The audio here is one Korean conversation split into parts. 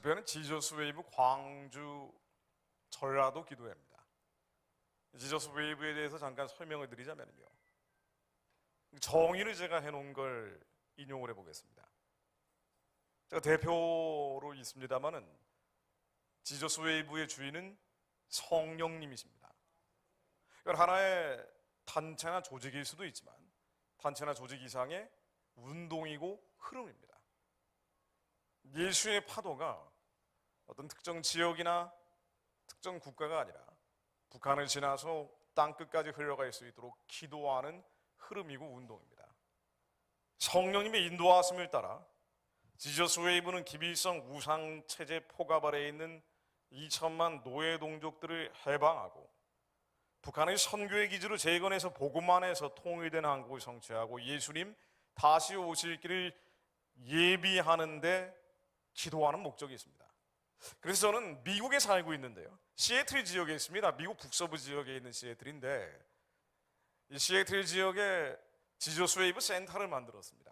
유튜브에는 지저스 웨이브 광주 전라도 기도회입니다. 지저스 웨이브에 대해서 잠깐 설명을 드리자면요, 정의를 제가 해놓은 걸 인용을 해보겠습니다. 제가 대표로 있습니다만은 지저스 웨이브의 주인은 성령님이십니다. 이건 하나의 단체나 조직일 수도 있지만 단체나 조직 이상의 운동이고 흐름입니다. 예수의 파도가 어떤 특정 지역이나 특정 국가가 아니라 북한을 지나서 땅끝까지 흘러갈 수 있도록 기도하는 흐름이고 운동입니다. 성령님의 인도하심을 따라 지저스 웨이브는 기빌성 우상체제 포갑 아래에 있는 2천만 노예 동족들을 해방하고 북한의 선교의 기지로 재건해서 복음만에서 통일된 한국을 성취하고 예수님 다시 오실 길을 예비하는데 기도하는 목적이 있습니다. 그래서 저는 미국에 살고 있는데요, 시애틀 지역에 있습니다. 미국 북서부 지역에 있는 시애틀인데, 이 시애틀 지역에 지저스 웨이브 센터를 만들었습니다.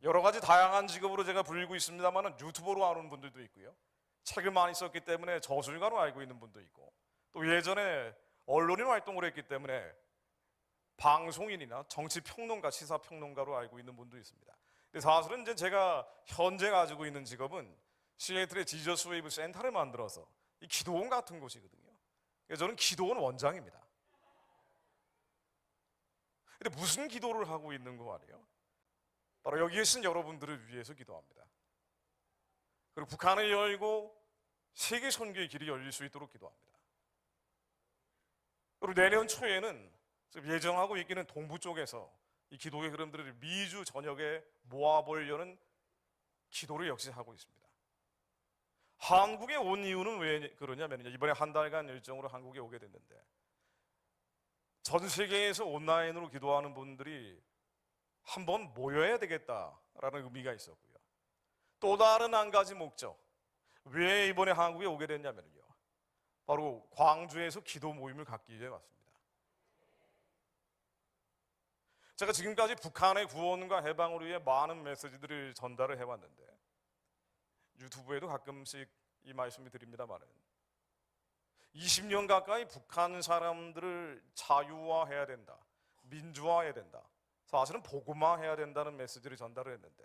여러 가지 다양한 직업으로 제가 불리고 있습니다만 유튜버로 아는 분들도 있고요, 책을 많이 썼기 때문에 저술가로 알고 있는 분도 있고, 또 예전에 언론인 활동을 했기 때문에 방송인이나 정치평론가, 시사평론가로 알고 있는 분도 있습니다. 근데 사실은 이제 제가 현재 가지고 있는 직업은 시애틀의 지저스 웨이브 센터를 만들어서 이 기도원 같은 곳이거든요. 그래서 저는 기도원 원장입니다. 근데 무슨 기도를 하고 있는 거 아니에요? 바로 여기 계신 여러분들을 위해서 기도합니다. 그리고 북한을 열고 세계 선교의 길이 열릴 수 있도록 기도합니다. 그리고 내년 초에는 예정하고 있기는 동부 쪽에서 이 기도의 흐름들을 미주 전역에 모아보려는 기도를 역시 하고 있습니다. 한국에 온 이유는 왜 그러냐면, 이번에 한 달간 일정으로 한국에 오게 됐는데 전 세계에서 온라인으로 기도하는 분들이 한번 모여야 되겠다라는 의미가 있었고요, 또 다른 한 가지 목적, 왜 이번에 한국에 오게 됐냐면요, 바로 광주에서 기도 모임을 갖기 위해 왔습니다. 제가 지금까지 북한의 구원과 해방을 위해 많은 메시지들을 전달을 해왔는데 유튜브에도 가끔씩 이 말씀을 드립니다만은 20년 가까이 북한 사람들을 자유화해야 된다, 민주화해야 된다, 사실은 복음화해야 된다는 메시지를 전달을 했는데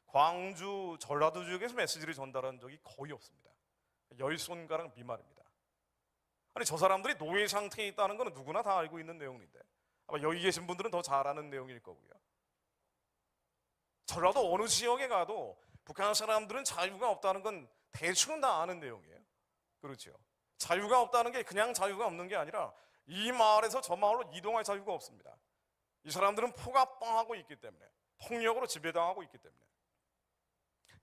광주 전라도 지역에서 메시지를 전달한 적이 거의 없습니다. 10손가락 미만입니다. 아니, 저 사람들이 노예 상태에 있다는 건 누구나 다 알고 있는 내용인데 아마 여기 계신 분들은 더 잘 아는 내용일 거고요. 전라도 어느 지역에 가도 북한 사람들은 자유가 없다는 건 대충 다 아는 내용이에요. 그렇죠? 자유가 없다는 게 그냥 자유가 없는 게 아니라 이 마을에서 저 마을로 이동할 자유가 없습니다. 이 사람들은 포갑당하고 있기 때문에, 폭력으로 지배당하고 있기 때문에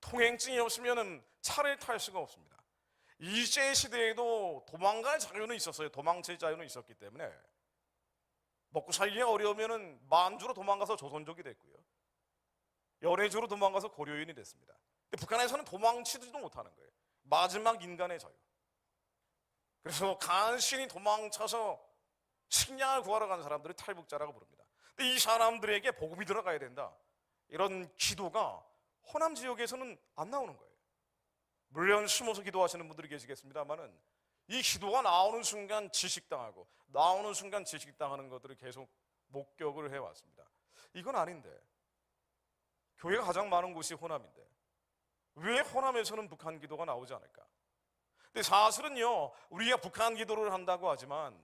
통행증이 없으면 차를 탈 수가 없습니다. 일제시대에도 도망갈 자유는 있었어요. 도망칠 자유는 있었기 때문에 먹고 살기가 어려우면 만주로 도망가서 조선족이 됐고요, 연해주로 도망가서 고려인이 됐습니다. 근데 북한에서는 도망치지도 못하는 거예요. 마지막 인간의 자유. 그래서 간신히 도망쳐서 식량을 구하러 가는 사람들을 탈북자라고 부릅니다. 근데 이 사람들에게 복음이 들어가야 된다, 이런 기도가 호남 지역에서는 안 나오는 거예요. 물론 숨어서 기도하시는 분들이 계시겠습니다만은 이 기도가 나오는 순간 지식당하고 나오는 순간 지식당하는 것들을 계속 목격을 해왔습니다. 이건 아닌데, 교회가 가장 많은 곳이 호남인데 왜 호남에서는 북한 기도가 나오지 않을까? 근데 사실은요, 우리가 북한 기도를 한다고 하지만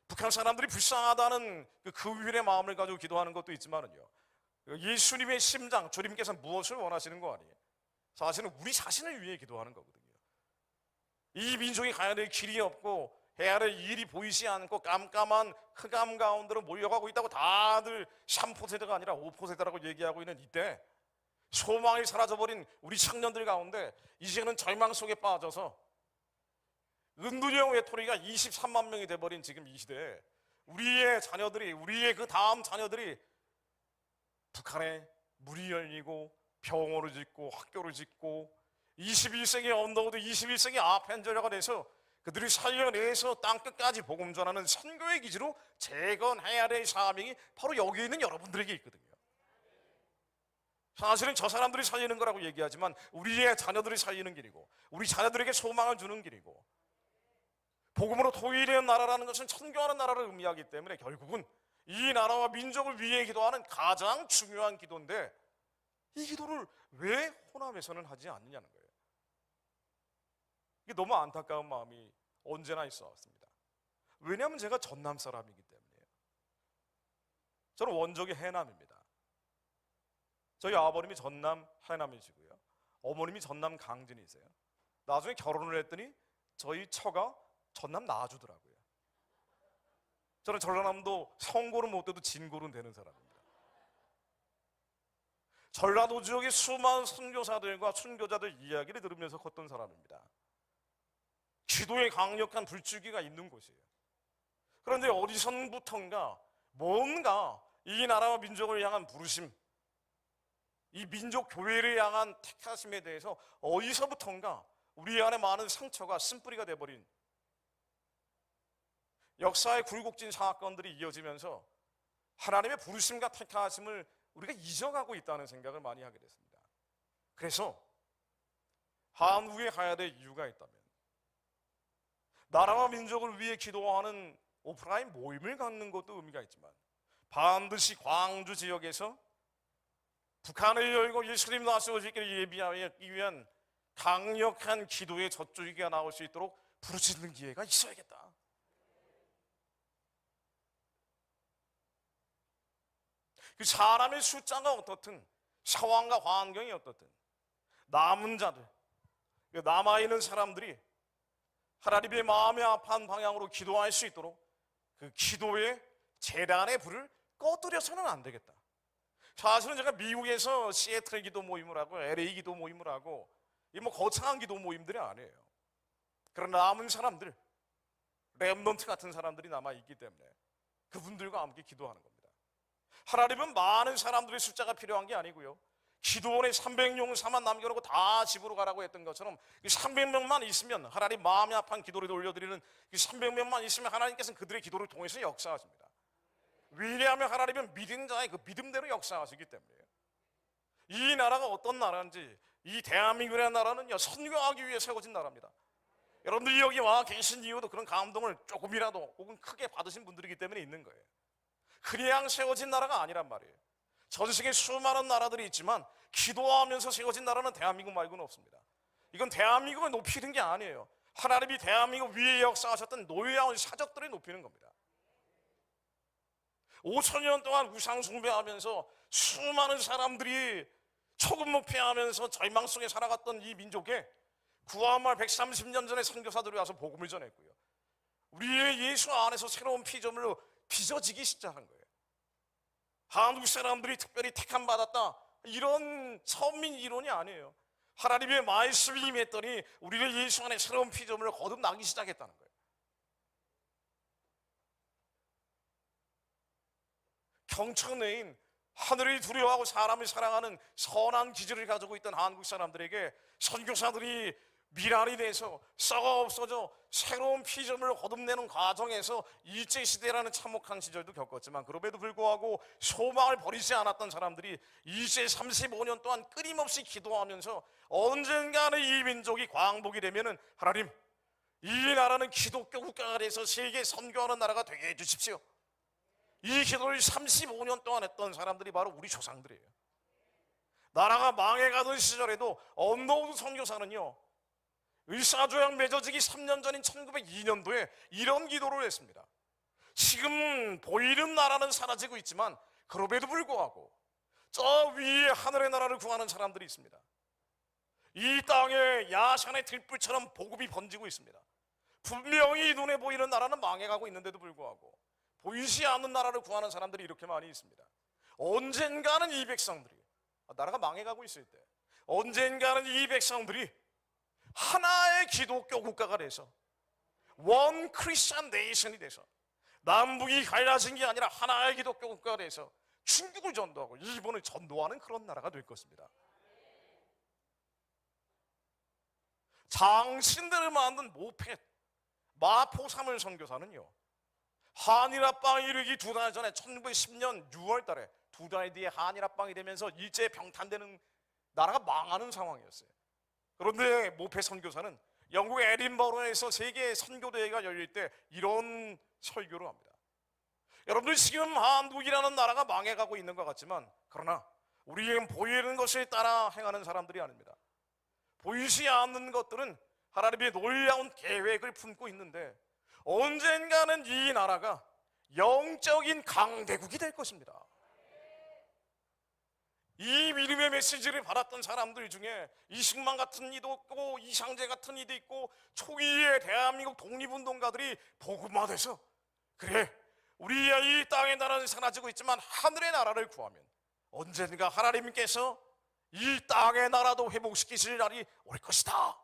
북한 사람들이 불쌍하다는 그 위의 마음을 가지고 기도하는 것도 있지만은요, 예수님의 심장, 주님께서 무엇을 원하시는 거 아니에요? 사실은 우리 자신을 위해 기도하는 거거든요. 이 민족이 가야 될 길이 없고 해야 될 일이 보이지 않고 깜깜한 흑암 가운데로 몰려가고 있다고 다들 3%가 아니라 5%라고 얘기하고 있는 이때, 소망이 사라져버린 우리 청년들 가운데 이제는 절망 속에 빠져서 은둔형 외톨이가 23만 명이 돼버린 지금 이 시대에 우리의 자녀들이, 우리의 그 다음 자녀들이 북한에 문이 열리고 병원을 짓고 학교를 짓고 21세기 언더우드, 21세기 아펜저러가 돼서 그들이 살려내서 땅끝까지 복음 전하는 선교의 기지로 재건해야 될 사명이 바로 여기 있는 여러분들에게 있거든요. 사실은 저 사람들이 살리는 거라고 얘기하지만 우리의 자녀들이 살리는 길이고 우리 자녀들에게 소망을 주는 길이고 복음으로 통일의 나라라는 것은 천교하는 나라를 의미하기 때문에 결국은 이 나라와 민족을 위해 기도하는 가장 중요한 기도인데 이 기도를 왜 호남에서는 하지 않느냐는 거예요. 이게 너무 안타까운 마음이 언제나 있어 왔습니다. 왜냐하면 제가 전남 사람이기 때문이에요. 저는 원적이 해남입니다. 저희 아버님이 전남 해남이시고요. 어머님이 전남 강진이세요. 나중에 결혼을 했더니 저희 처가 전남 나주더라고요. 저는 전라남도 성고는 못 돼도 진고는 되는 사람입니다. 전라도 지역의 수많은 선교사들과 순교자들 이야기를 들으면서 컸던 사람입니다. 기도에 강력한 불줄기가 있는 곳이에요. 그런데 어디선부턴가 뭔가 이 나라와 민족을 향한 부르심, 이 민족 교회를 향한 택하심에 대해서 어디서부턴가 우리 안에 많은 상처가 쓴뿌리가 돼버린 역사의 굴곡진 사건들이 이어지면서 하나님의 부르심과 택하심을 우리가 잊어가고 있다는 생각을 많이 하게 됐습니다. 그래서 한국에 가야 될 이유가 있다면 나라와 민족을 위해 기도하는 오프라인 모임을 갖는 것도 의미가 있지만 반드시 광주 지역에서 북한을 열고 예수님 나서오시기를 예비하기 위한 강력한 기도의 젖줄기가 나올 수 있도록 부르짖는 기회가 있어야겠다. 그 사람의 숫자가 어떻든 상황과 환경이 어떻든 남은 자들, 남아있는 사람들이 하나님의 마음에 아파한 방향으로 기도할 수 있도록 그 기도의 재단의 불을 꺼뜨려서는 안 되겠다. 사실은 제가 미국에서 시애틀 기도 모임을 하고 LA 기도 모임을 하고 이 거창한 기도 모임들이 아니에요. 그런 남은 사람들, 렘넌트 같은 사람들이 남아있기 때문에 그분들과 함께 기도하는 겁니다. 하나님은 많은 사람들의 숫자가 필요한 게 아니고요. 기도원에 300용사만 남겨놓고 다 집으로 가라고 했던 것처럼 300명만 있으면 하나님 마음이 아픈 기도를 돌려드리는 300명만 있으면 하나님께서는 그들의 기도를 통해서 역사하십니다. 왜냐하면 하나님은 믿은 자의 그 믿음대로 역사하시기 때문이에요. 이 나라가 어떤 나라인지, 이 대한민국이라는 나라는요 선교하기 위해 세워진 나라입니다. 여러분들이 여기 와 계신 이유도 그런 감동을 조금이라도 혹은 크게 받으신 분들이기 때문에 있는 거예요. 그냥 세워진 나라가 아니란 말이에요. 전 세계 수많은 나라들이 있지만 기도하면서 세워진 나라는 대한민국 말고는 없습니다. 이건 대한민국을 높이는 게 아니에요. 하나님이 대한민국 위에 역사하셨던 노예와 사적들을 높이는 겁니다. 5,000년 동안 우상 숭배하면서 수많은 사람들이 초금 목회하면서 절망 속에 살아갔던 이 민족에 구한말 130년 전에 선교사들이 와서 복음을 전했고요. 우리의 예수 안에서 새로운 피조물로 빚어지기 시작한 거예요. 한국 사람들이 특별히 택함 받았다 이런 선민 이론이 아니에요. 하나님의 말씀이 임했더니 우리의 예수 안에 새로운 피조물을 거듭나기 시작했다는 거예요. 경천내인 하늘을 두려워하고 사람을 사랑하는 선한 기질을 가지고 있던 한국 사람들에게 선교사들이 미랄이 돼서 썩어 없어져 새로운 피조물을 거듭내는 과정에서 일제시대라는 참혹한 시절도 겪었지만 그럼에도 불구하고 소망을 버리지 않았던 사람들이 일제 35년 동안 끊임없이 기도하면서 언젠가는 이 민족이 광복이 되면은 하나님 이 나라는 기독교 국가가 돼서 세계 선교하는 나라가 되게 해주십시오. 이 기도를 35년 동안 했던 사람들이 바로 우리 조상들이에요. 나라가 망해가던 시절에도 언더우드 선교사는요 의사조약 맺어지기 3년 전인 1902년도에 이런 기도를 했습니다. 지금 보이는 나라는 사라지고 있지만 그럼에도 불구하고 저 위에 하늘의 나라를 구하는 사람들이 있습니다. 이 땅에 야산의 들불처럼 복음이 번지고 있습니다. 분명히 눈에 보이는 나라는 망해가고 있는데도 불구하고 보이지 않는 나라를 구하는 사람들이 이렇게 많이 있습니다. 언젠가는 이 백성들이 나라가 망해가고 있을 때 언젠가는 이 백성들이 하나의 기독교 국가가 돼서 원 크리스천 네이션이 돼서 남북이 갈라진 게 아니라 하나의 기독교 국가가 돼서 중국을 전도하고 일본을 전도하는 그런 나라가 될 것입니다. 장신들을 만든 모펫 마포사물 선교사는요 한일 합방 이르기 2달 전에 1910년 6월 달에 두 달 뒤에 한일 합방이 되면서 일제 병탄되는 나라가 망하는 상황이었어요. 그런데 모페 선교사는 영국 에딘버러에서 세계 선교대회가 열릴 때 이런 설교를 합니다. 여러분들 지금 한국이라는 나라가 망해가고 있는 것 같지만, 그러나 우리에겐 보이는 것을 따라 행하는 사람들이 아닙니다. 보이지 않는 것들은 하나님의 놀라운 계획을 품고 있는데, 언젠가는 이 나라가 영적인 강대국이 될 것입니다. 이 믿음의 메시지를 받았던 사람들 중에 이승만 같은 이도 있고 이상재 같은 이도 있고, 초기에 대한민국 독립운동가들이 복음화돼서, 그래, 우리의 이 땅의 나라는 사라지고 있지만 하늘의 나라를 구하면 언젠가 하나님께서 이 땅의 나라도 회복시키실 날이 올 것이다.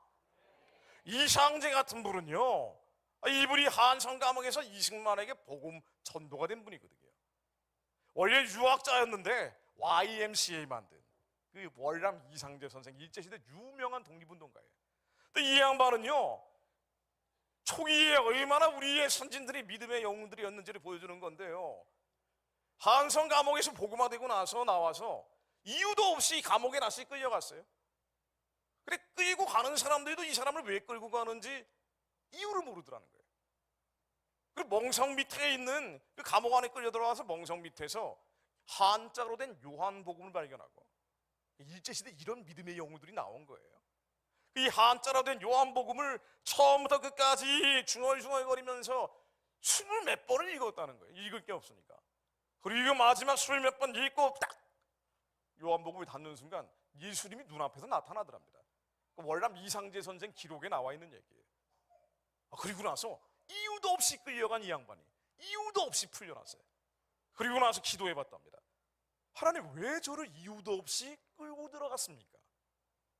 이상재 같은 분은요, 이분이 한성 감옥에서 이승만에게 복음 전도가 된 분이거든요. 원래 유학자였는데 YMCA 만든 그 월남 이상재 선생, 일제시대 유명한 독립운동가예요. 근데 이 양반은요, 초기에 얼마나 우리의 선진들이 믿음의 영웅들이었는지를 보여주는 건데요, 한성 감옥에서 복음화되고 나서 나와서 이유도 없이 감옥에 다시 끌려갔어요. 그래, 끌고 가는 사람들도 이 사람을 왜 끌고 가는지 이유를 모르더라는 거예요. 그리고 멍성 밑에 있는 그 감옥 안에 끌려 들어와서 멍성 밑에서 한자로 된 요한복음을 발견하고, 일제시대 이런 믿음의 영웅들이 나온 거예요. 이 한자로 된 요한복음을 처음부터 끝까지 중얼중얼거리면서 20몇 번을 읽었다는 거예요. 읽을 게 없으니까. 그리고 마지막 20몇 번 읽고 딱 요한복음을 닫는 순간 예수님이 눈앞에서 나타나더랍니다. 월남 이상재 선생 기록에 나와 있는 얘기예요. 그리고 나서 이유도 없이 끌려간 이 양반이 이유도 없이 풀려났어요. 그리고 나서 기도해봤답니다. 하나님, 왜 저를 이유도 없이 끌고 들어갔습니까?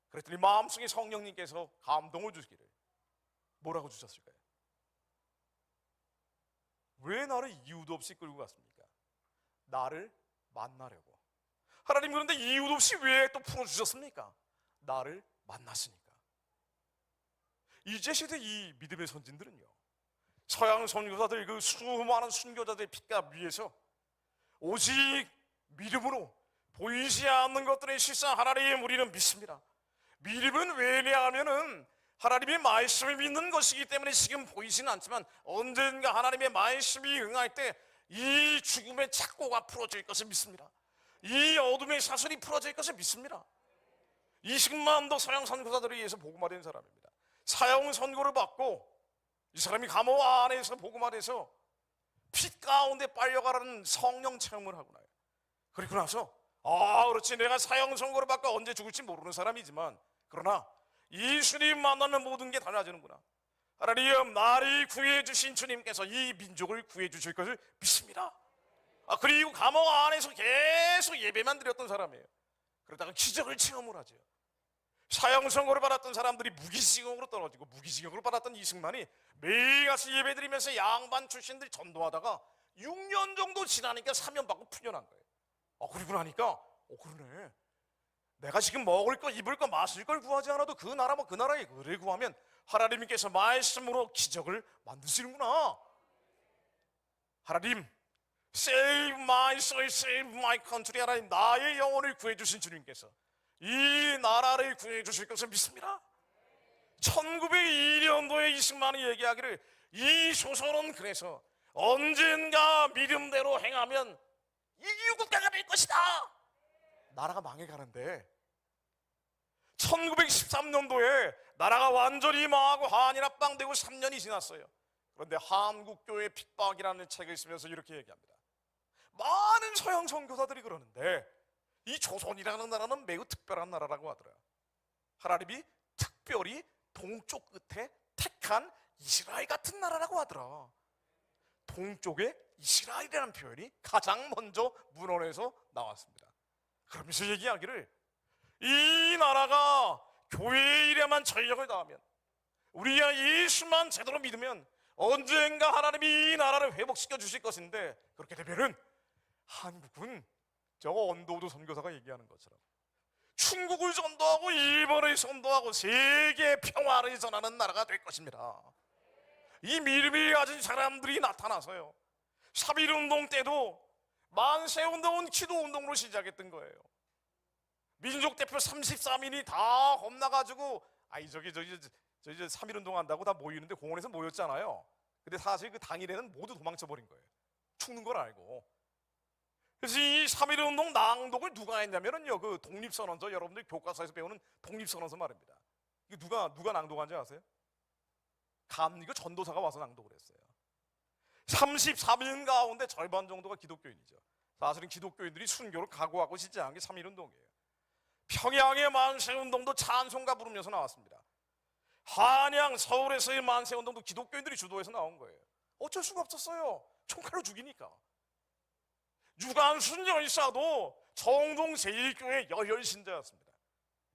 그랬더니 마음속에 성령님께서 감동을 주시기를 뭐라고 주셨을까요? 왜 나를 이유도 없이 끌고 갔습니까? 나를 만나려고. 하나님, 그런데 이유도 없이 왜 또 풀어주셨습니까? 나를 만났으니까. 일제시대 이 믿음의 선진들은요, 서양 선교사들, 그 수많은 순교자들의 핏값 위에서 오직 믿음으로 보이지 않는 것들의 실상 하나님 우리는 믿습니다. 믿음은 왜냐하면은 하나님의 말씀을 믿는 것이기 때문에 지금 보이지는 않지만 언젠가 하나님의 말씀이 응할 때 이 죽음의 착고가 풀어질 것을 믿습니다. 이 어둠의 사슬이 풀어질 것을 믿습니다. 이승만도 서양 선교사들에 의해서 복음화된 사람입니다. 사형 선고를 받고 이 사람이 감옥 안에서 복음화돼서 빛 가운데 빨려가라는 성령 체험을 하고 나요. 그리고 나서 그렇지, 내가 사형 선고를 받고 언제 죽을지 모르는 사람이지만, 그러나 예수님 만나면 모든 게 달라지는구나. 하나님, 나를 구해주신 주님께서 이 민족을 구해주실 것을 믿습니다. 그리고 감옥 안에서 계속 예배만 드렸던 사람이에요. 그러다가 기적을 체험을 하죠. 사형 선고를 받았던 사람들이 무기징역으로 떨어지고, 무기징역으로 받았던 이승만이 매일같이 예배드리면서 양반 출신들 전도하다가 6년 정도 지나니까 사면받고 풀려난 거예요. 그리고 나니까 그러네, 내가 지금 먹을 거, 입을 거, 마실 걸 구하지 않아도 그 나라 그 나라의 의를 구하면 하나님께서 말씀으로 기적을 만드시는구나. 하나님, Save my soul, save my country. 하나님, 나의 영혼을 구해주신 주님께서 이 나라를 구해주실 것을 믿습니다. 1902년도에 이승만이 얘기하기를, 이 조선은 그래서 언젠가 믿음대로 행하면 이기국가가 될 것이다. 나라가 망해가는데 1913년도에 나라가 완전히 망하고 한일합방되고 3년이 지났어요. 그런데 한국교회 핍박이라는 책을 쓰면서 이렇게 얘기합니다. 많은 서양 선교사들이 그러는데 이 조선이라는 나라는 매우 특별한 나라라고 하더라. 하나님이 특별히 동쪽 끝에 택한 이스라엘 같은 나라라고 하더라. 동쪽에 이스라엘이라는 표현이 가장 먼저 문헌에서 나왔습니다. 그러면서 얘기하기를, 이 나라가 교회의 일에만 전력을 다하면, 우리가 예수만 제대로 믿으면 언젠가 하나님이 이 나라를 회복시켜 주실 것인데, 그렇게 되면은 한국은 저 언더우드 선교사가 얘기하는 것처럼 중국을 전도하고 일본을 전도하고 세계 평화를 전하는 나라가 될 것입니다. 이 믿음을 가진 사람들이 나타나서요, 3.1운동 때도 만세운동은 기도운동으로 시작했던 거예요. 민족대표 33인이 다 겁나가지고 저기 3.1운동 한다고 다 모이는데 공원에서 모였잖아요. 근데 사실 그 당일에는 모두 도망쳐버린 거예요. 죽는 걸 알고. 그래서 이 3.1운동 낭독을 누가 했냐면요, 그 독립선언서, 여러분들 교과서에서 배우는 독립선언서 말입니다. 이게 누가 낭독한지 아세요? 이거 전도사가 와서 낭독을 했어요. 33인 가운데 절반 정도가 기독교인이죠. 사실은 기독교인들이 순교를 각오하고 시작한 게 3.1운동이에요. 평양의 만세운동도 찬송가 부르면서 나왔습니다. 한양, 서울에서의 만세운동도 기독교인들이 주도해서 나온 거예요. 어쩔 수가 없었어요. 총칼로 죽이니까. 유관순 열사도 정동 제1교회 열혈신자였습니다.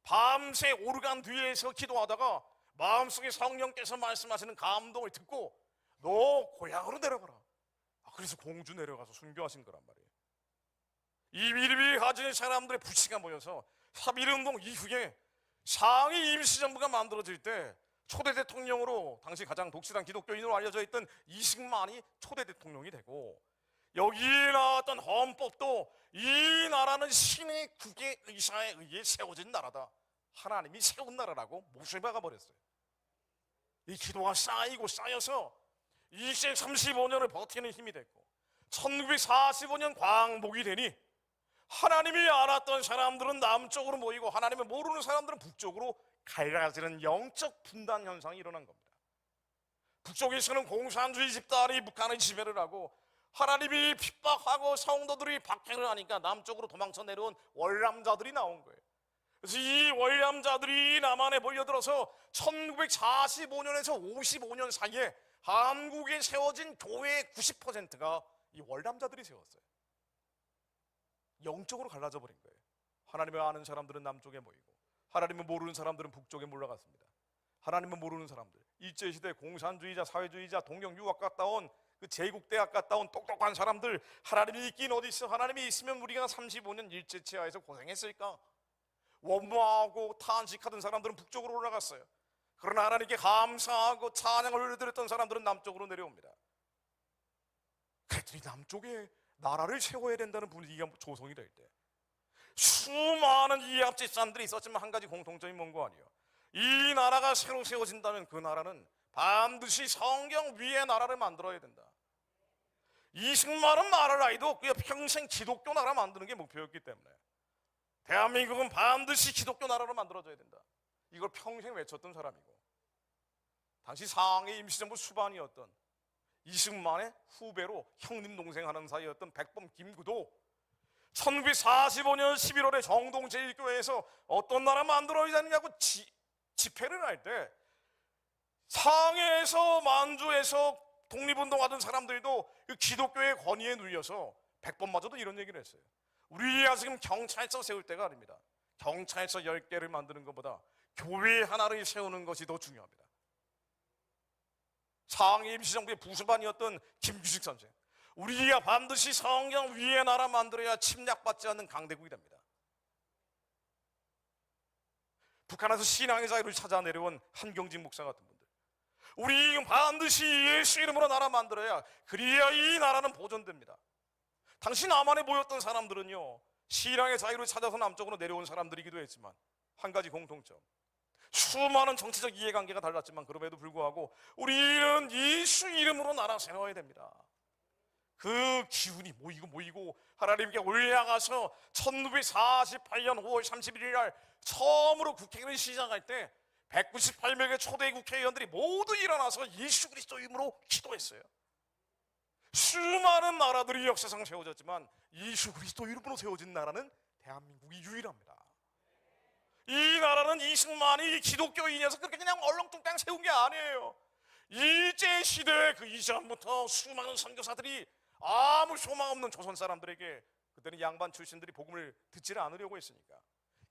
밤새 오르간 뒤에서 기도하다가 마음속에 성령께서 말씀하시는 감동을 듣고 너 고향으로 내려가라. 그래서 공주 내려가서 순교하신 거란 말이에요. 이 믿음이 가진 사람들의 부치가 모여서 3.1운동 이후에 상위 임시정부가 만들어질 때 초대 대통령으로 당시 가장 독실한 기독교인으로 알려져 있던 이승만이 초대 대통령이 되고, 여기에 나왔던 헌법도 이 나라는 신의 국의 의사에 의해 세워진 나라다, 하나님이 세운 나라라고 못을 박아버렸어요. 이 기도가 쌓이고 쌓여서 235년을 버티는 힘이 됐고, 1945년 광복이 되니 하나님이 알았던 사람들은 남쪽으로 모이고 하나님을 모르는 사람들은 북쪽으로 갈라지는 영적 분단 현상이 일어난 겁니다. 북쪽에서는 공산주의 집단이 북한을 지배를 하고 하나님이 핍박하고 성도들이 박해를 하니까 남쪽으로 도망쳐 내려온 월남자들이 나온 거예요. 그래서 이 월남자들이 남한에 몰려들어서 1945년에서 55년 사이에 한국에 세워진 교회의 90%가 이 월남자들이 세웠어요. 영적으로 갈라져 버린 거예요. 하나님을 아는 사람들은 남쪽에 모이고 하나님을 모르는 사람들은 북쪽에 몰려갔습니다. 하나님을 모르는 사람들, 일제시대 공산주의자, 사회주의자, 동경 유학 갔다 온 그 제국대학 갔다 온 똑똑한 사람들, 하나님이 있긴 어디 있어? 하나님이 있으면 우리가 35년 일제치하에서 고생했을까? 원망하고 탄식하던 사람들은 북쪽으로 올라갔어요. 그러나 하나님께 감사하고 찬양을 올려드렸던 사람들은 남쪽으로 내려옵니다. 그랬더니 남쪽에 나라를 세워야 된다는 분위기가 조성이 될 때 수많은 이합집산들이 있었지만 한 가지 공통점이 뭔가 아니에요. 이 나라가 새로 세워진다면 그 나라는 반드시 성경 위의 나라를 만들어야 된다. 이승만은 말할 나이도 없고요, 평생 기독교 나라 만드는 게 목표였기 때문에 대한민국은 반드시 기독교 나라로 만들어져야 된다. 이걸 평생 외쳤던 사람이고, 당시 상해 임시정부 수반이었던 이승만의 후배로 형님 동생 하는 사이였던 백범 김구도 1945년 11월에 정동 제1교회에서 어떤 나라 만들어야 되느냐고 집회를 할 때 상해에서 만주에서 독립운동하던 사람들도 그 기독교의 권위에 눌려서 백범마저도 이런 얘기를 했어요. 우리가 지금 경찰서 세울 때가 아닙니다. 경찰서 10개를 만드는 것보다 교회 하나를 세우는 것이 더 중요합니다. 상해 임시정부의 부수반이었던 김규식 선생, 우리가 반드시 성경 위의 나라 만들어야 침략받지 않는 강대국이 됩니다. 북한에서 신앙의 자유를 찾아 내려온 한경진 목사 같은 분들, 우리 반드시 예수 이름으로 나라 만들어야, 그래야 이 나라는 보존됩니다. 당시 남한에 모였던 사람들은요, 신앙의 자유를 찾아서 남쪽으로 내려온 사람들이기도 했지만 한 가지 공통점, 수많은 정치적 이해관계가 달랐지만 그럼에도 불구하고 우리는 예수 이름으로 나라 세워야 됩니다. 그 기운이 모이고 하나님께 올라가서 1948년 5월 31일 날 처음으로 국회를 시작할 때 198명의 초대 국회의원들이 모두 일어나서 예수 그리스도 이름으로 기도했어요. 수많은 나라들이 역사상 세워졌지만 예수 그리스도 이름으로 세워진 나라는 대한민국이 유일합니다. 이 나라는 이승만이 기독교인이어서 그렇게 그냥 얼렁뚱땅 세운 게 아니에요. 일제시대 그 이전부터 수많은 선교사들이 아무 소망 없는 조선 사람들에게, 그때는 양반 출신들이 복음을 듣지를 않으려고 했으니까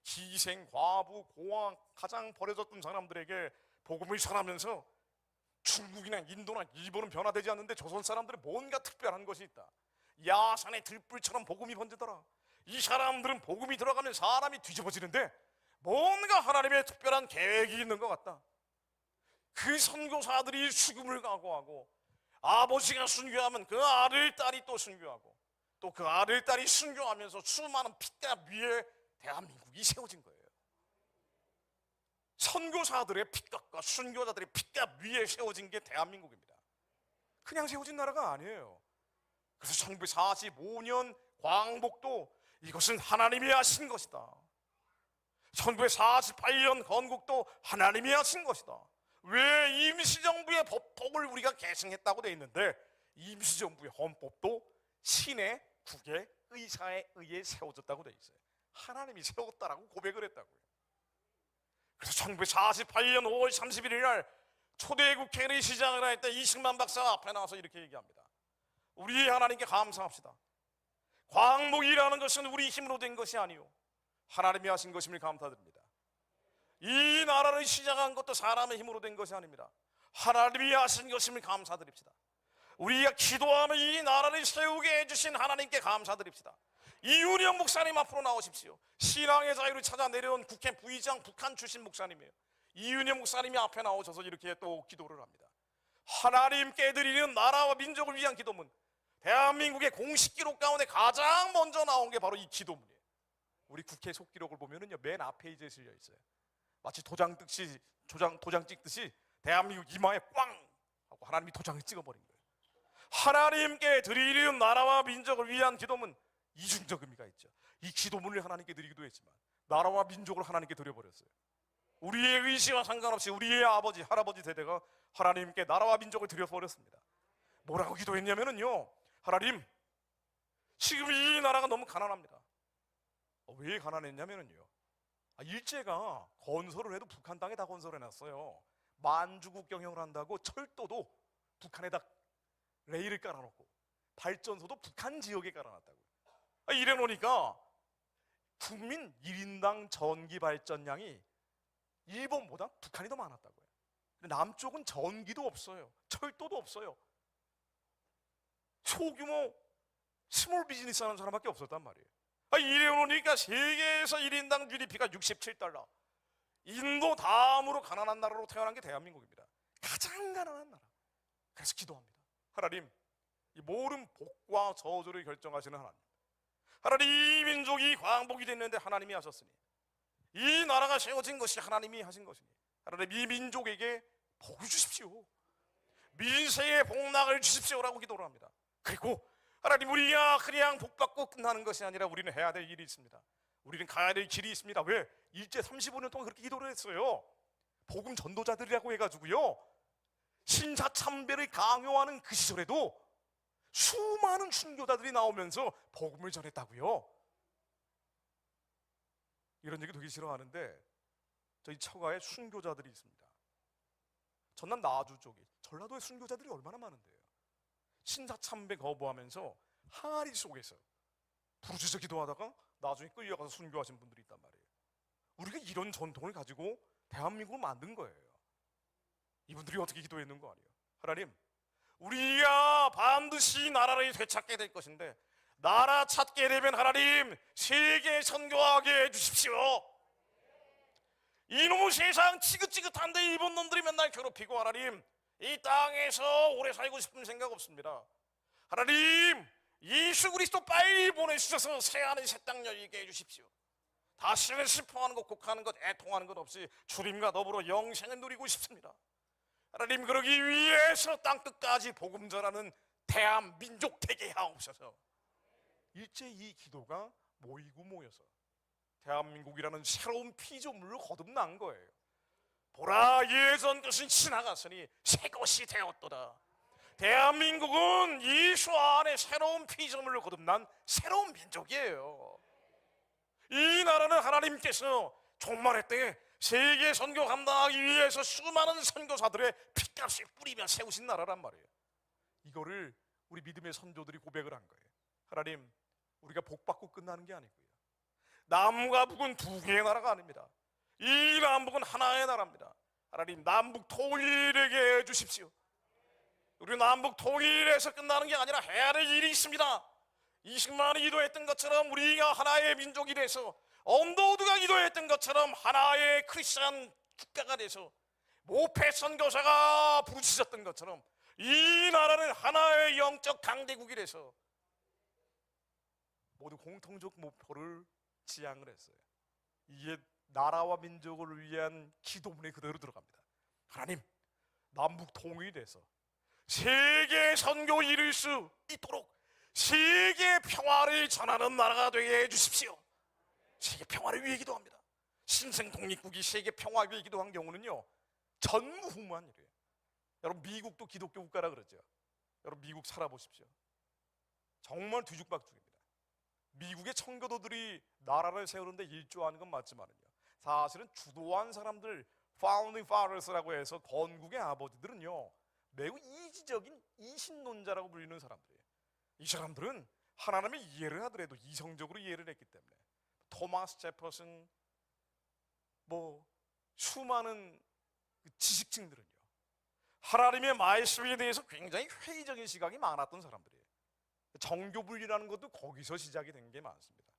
기생, 과부, 고아, 가장 버려졌던 사람들에게 복음을 전하면서 중국이나 인도나 일본은 변화되지 않는데 조선 사람들은 뭔가 특별한 것이 있다. 야산의 들불처럼 복음이 번지더라. 이 사람들은 복음이 들어가면 사람이 뒤집어지는데 뭔가 하나님의 특별한 계획이 있는 것 같다. 그 선교사들이 죽음을 각오하고 아버지가 순교하면 그 아들, 딸이 또 순교하고 또 그 아들, 딸이 순교하면서 수많은 피땀 위에 대한민국이 세워진 거예요. 선교사들의 피값과 순교자들의 피값 위에 세워진 게 대한민국입니다. 그냥 세워진 나라가 아니에요. 그래서 1945년 광복도 이것은 하나님이 하신 것이다. 1948년 건국도 하나님이 하신 것이다. 왜 임시정부의 법폭을 우리가 계승했다고 되어 있는데 임시정부의 헌법도 신의 국의 의사에 의해 세워졌다고 되어 있어요. 하나님이 세웠다라고 고백을 했다고요. 그래서 1948년 5월 31일 날 초대국회를 시작을 할 때 이승만 박사가 앞에 나와서 이렇게 얘기합니다. 우리 하나님께 감사합시다. 광복이라는 것은 우리 힘으로 된 것이 아니요 하나님이 하신 것임을 감사드립니다. 이 나라를 시작한 것도 사람의 힘으로 된 것이 아닙니다. 하나님이 하신 것임을 감사드립시다. 우리가 기도하며 이 나라를 세우게 해주신 하나님께 감사드립시다. 이윤영 목사님 앞으로 나오십시오. 신앙의 자유를 찾아 내려온 국회 부의장 북한 출신 목사님이에요. 이윤영 목사님이 앞에 나오셔서 이렇게 또 기도를 합니다. 하나님께 드리는 나라와 민족을 위한 기도문, 대한민국의 공식 기록 가운데 가장 먼저 나온 게 바로 이 기도문이에요. 우리 국회 속기록을 보면은요, 맨 앞 페이지에 실려 있어요. 마치 도장 찍듯이 대한민국 이마에 꽝 하고 하나님이 도장을 찍어버린 거예요. 하나님께 드리는 나라와 민족을 위한 기도문, 이중적 의미가 있죠. 이 기도문을 하나님께 드리기도 했지만 나라와 민족을 하나님께 드려버렸어요. 우리의 의지와 상관없이 우리의 아버지, 할아버지 세대가 하나님께 나라와 민족을 드려버렸습니다. 뭐라고 기도했냐면요, 하나님, 지금 이 나라가 너무 가난합니다. 왜 가난했냐면요, 일제가 건설을 해도 북한 땅에 다 건설해놨어요. 만주국 경영을 한다고 철도도 북한에다 레일을 깔아놓고 발전소도 북한 지역에 깔아놨다고요. 이래 놓으니까 국민 1인당 전기 발전량이 일본보다 북한이 더 많았다고요. 남쪽은 전기도 없어요. 철도도 없어요. 소규모 스몰 비즈니스 하는 사람밖에 없었단 말이에요. 이래 놓으니까 세계에서 1인당 GDP가 67달러. 인도 다음으로 가난한 나라로 태어난 게 대한민국입니다. 가장 가난한 나라. 그래서 기도합니다. 하나님, 이 모든 복과 저주를 결정하시는 하나님, 하나님, 이 민족이 광복이 됐는데 하나님이 하셨으니, 이 나라가 세워진 것이 하나님이 하신 것이니, 하나님, 이 민족에게 복을 주십시오. 민세의 복락을 주십시오라고 기도를 합니다. 그리고 하나님, 우리가 그냥 복받고 끝나는 것이 아니라 우리는 해야 될 일이 있습니다. 우리는 가야 될 길이 있습니다. 왜? 일제 35년 동안 그렇게 기도를 했어요. 복음 전도자들이라고 해가지고요, 신사참배를 강요하는 그 시절에도 수많은 순교자들이 나오면서 복음을 전했다고요. 이런 얘기 되게 싫어하는데 저희 처가에 순교자들이 있습니다. 전남 나주 쪽에 전라도에 순교자들이 얼마나 많은데요. 신사참배 거부하면서 항아리 속에서 부르짖어 기도하다가 나중에 끌려가서 순교하신 분들이 있단 말이에요. 우리가 이런 전통을 가지고 대한민국을 만든 거예요. 이분들이 어떻게 기도했는 거 아니에요. 하나님, 우리가 반드시 나라를 되찾게 될 것인데 나라 찾게 되면 하나님, 세계 선교하게 해주십시오. 이놈의 세상 지긋지긋한데 일본 놈들이 맨날 괴롭히고, 하나님, 이 땅에서 오래 살고 싶은 생각 없습니다. 하나님, 예수 그리스도 빨리 보내주셔서 새하늘 새 땅 열리게 해주십시오. 다시는 슬퍼하는 것, 곡하는 것, 애통하는 것 없이 주님과 더불어 영생을 누리고 싶습니다. 하나님, 그러기 위해서 땅끝까지 복음 전하는 대한민족 되게 하옵소서. 일제 이 기도가 모이고 모여서 대한민국이라는 새로운 피조물로 거듭난 거예요. 보라, 예전 것은 지나갔으니 새 것이 되었도다. 대한민국은 예수 안에 새로운 피조물로 거듭난 새로운 민족이에요. 이 나라는 하나님께서 종말의 때에 세계 선교 감당하기 위해서 수많은 선교사들의 핏값을 뿌리며 세우신 나라란 말이에요. 이거를 우리 믿음의 선조들이 고백을 한 거예요. 하나님, 우리가 복받고 끝나는 게 아니고요, 남과 북은 두 개의 나라가 아닙니다. 이 남북은 하나의 나라입니다. 하나님, 남북 통일하게 해주십시오. 우리 남북 통일에서 끝나는 게 아니라 해야 될 일이 있습니다. 이승만이 기도했던 것처럼 우리가 하나의 민족이 돼서, 언더우드가 기도했던 것처럼 하나의 크리스찬 국가가 돼서, 모패 선교사가 부르짖었던 것처럼 이 나라는 하나의 영적 강대국이 돼서 모두 공통적 목표를 지향을 했어요. 이게 나라와 민족을 위한 기도문에 그대로 들어갑니다. 하나님, 남북 통일돼서 세계 선교 이룰 수 있도록 세계 평화를 전하는 나라가 되게 해주십시오. 세계 평화를 위해 기도합니다. 신생 독립국이 세계 평화 위해 기도한 경우는요, 전무후무한 일이에요. 여러분, 미국도 기독교 국가라 그러죠. 여러분, 미국 살아보십시오. 정말 뒤죽박죽입니다. 미국의 청교도들이 나라를 세우는데 일조하는 건 맞지만은요, 사실은 주도한 사람들, Founding Fathers라고 해서 건국의 아버지들은요, 매우 이지적인 이신론자라고 불리는 사람들이에요. 이 사람들은 하나님의 이해를 하더라도 이성적으로 이해를 했기 때문에 토마스 제퍼슨, 수많은 지식층들은요, 하나님의 말씀에 대해서 굉장히 회의적인 시각이 많았던 사람들이에요. 정교분리라는 것도 거기서 시작이 된 게 많습니다.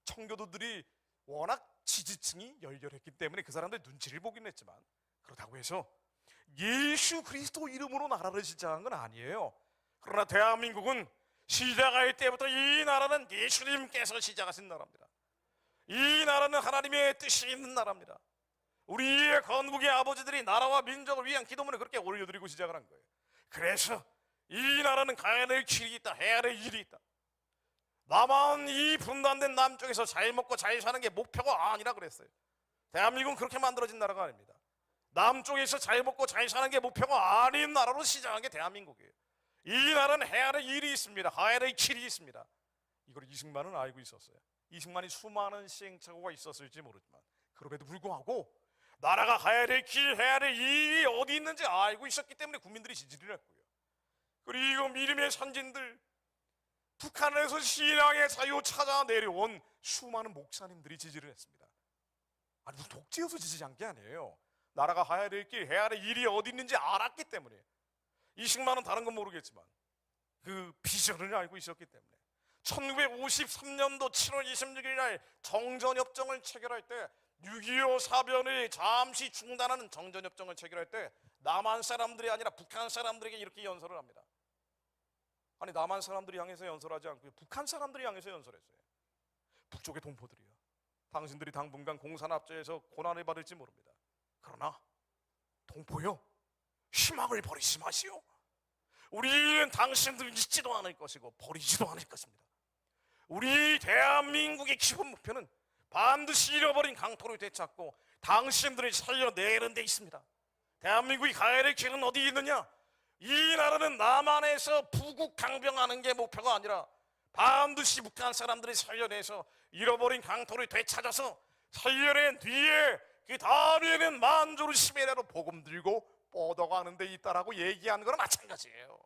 청교도들이 워낙 지지층이 열렬했기 때문에 그 사람들 눈치를 보긴 했지만, 그렇다고 해서 예수 그리스도 이름으로 나라를 시작한 건 아니에요. 그러나 대한민국은 시작할 때부터 이 나라는 예수님께서 시작하신 나라입니다. 이 나라는 하나님의 뜻이 있는 나라입니다. 우리의 건국의 아버지들이 나라와 민족을 위한 기도문을 그렇게 올려드리고 시작을 한 거예요. 그래서 이 나라는 가야 될 길이 있다, 해야 될 일이 있다. 나만 이 분단된 남쪽에서 잘 먹고 잘 사는 게 목표가 아니라 그랬어요. 대한민국은 그렇게 만들어진 나라가 아닙니다. 남쪽에서 잘 먹고 잘 사는 게 목표가 아닌 나라로 시작한 게 대한민국이에요. 이 나라는 해야 될 일이 있습니다. 가야 될 길이 있습니다. 이걸 이승만은 알고 있었어요. 이승만이 수많은 시행착오가 있었을지 모르지만 그럼에도 불구하고 나라가 가야 될 길, 해야 될 일이 어디 있는지 알고 있었기 때문에 국민들이 지지를 했고요. 그리고 믿음의 선진들, 북한에서 신앙의 자유 찾아 내려온 수많은 목사님들이 지지를 했습니다. 아니, 무슨 독재여서 지지한 게 아니에요. 나라가 가야 될 길, 해야 될 일이 어디 있는지 알았기 때문에. 이승만은 다른 건 모르겠지만 그 비전을 알고 있었기 때문에 1953년도 7월 26일 날 정전협정을 체결할 때, 6.25 사변을 잠시 중단하는 정전협정을 체결할 때 남한 사람들이 아니라 북한 사람들에게 이렇게 연설을 합니다. 아니, 남한 사람들이 향해서 연설하지 않고 북한 사람들이 향해서 연설했어요. 북쪽의 동포들이요, 당신들이 당분간 공산압제에서 고난을 받을지 모릅니다. 그러나 동포요, 희망을 버리지 마시오. 우리는 당신들을 잊지도 않을 것이고 버리지도 않을 것입니다. 우리 대한민국의 기본 목표는 반드시 잃어버린 강토를 되찾고 당신들을 살려내는 데 있습니다. 대한민국이 가야 될 길은 어디 있느냐? 이 나라는 남한에서 부국 강병하는 게 목표가 아니라 반드시 북한 사람들을 살려내서 잃어버린 강토를 되찾아서 살려낸 뒤에 그 다음에는 만주를 시베리아로 복음 들고 뻗어가는 데 있다라고 얘기하는 거랑 마찬가지예요.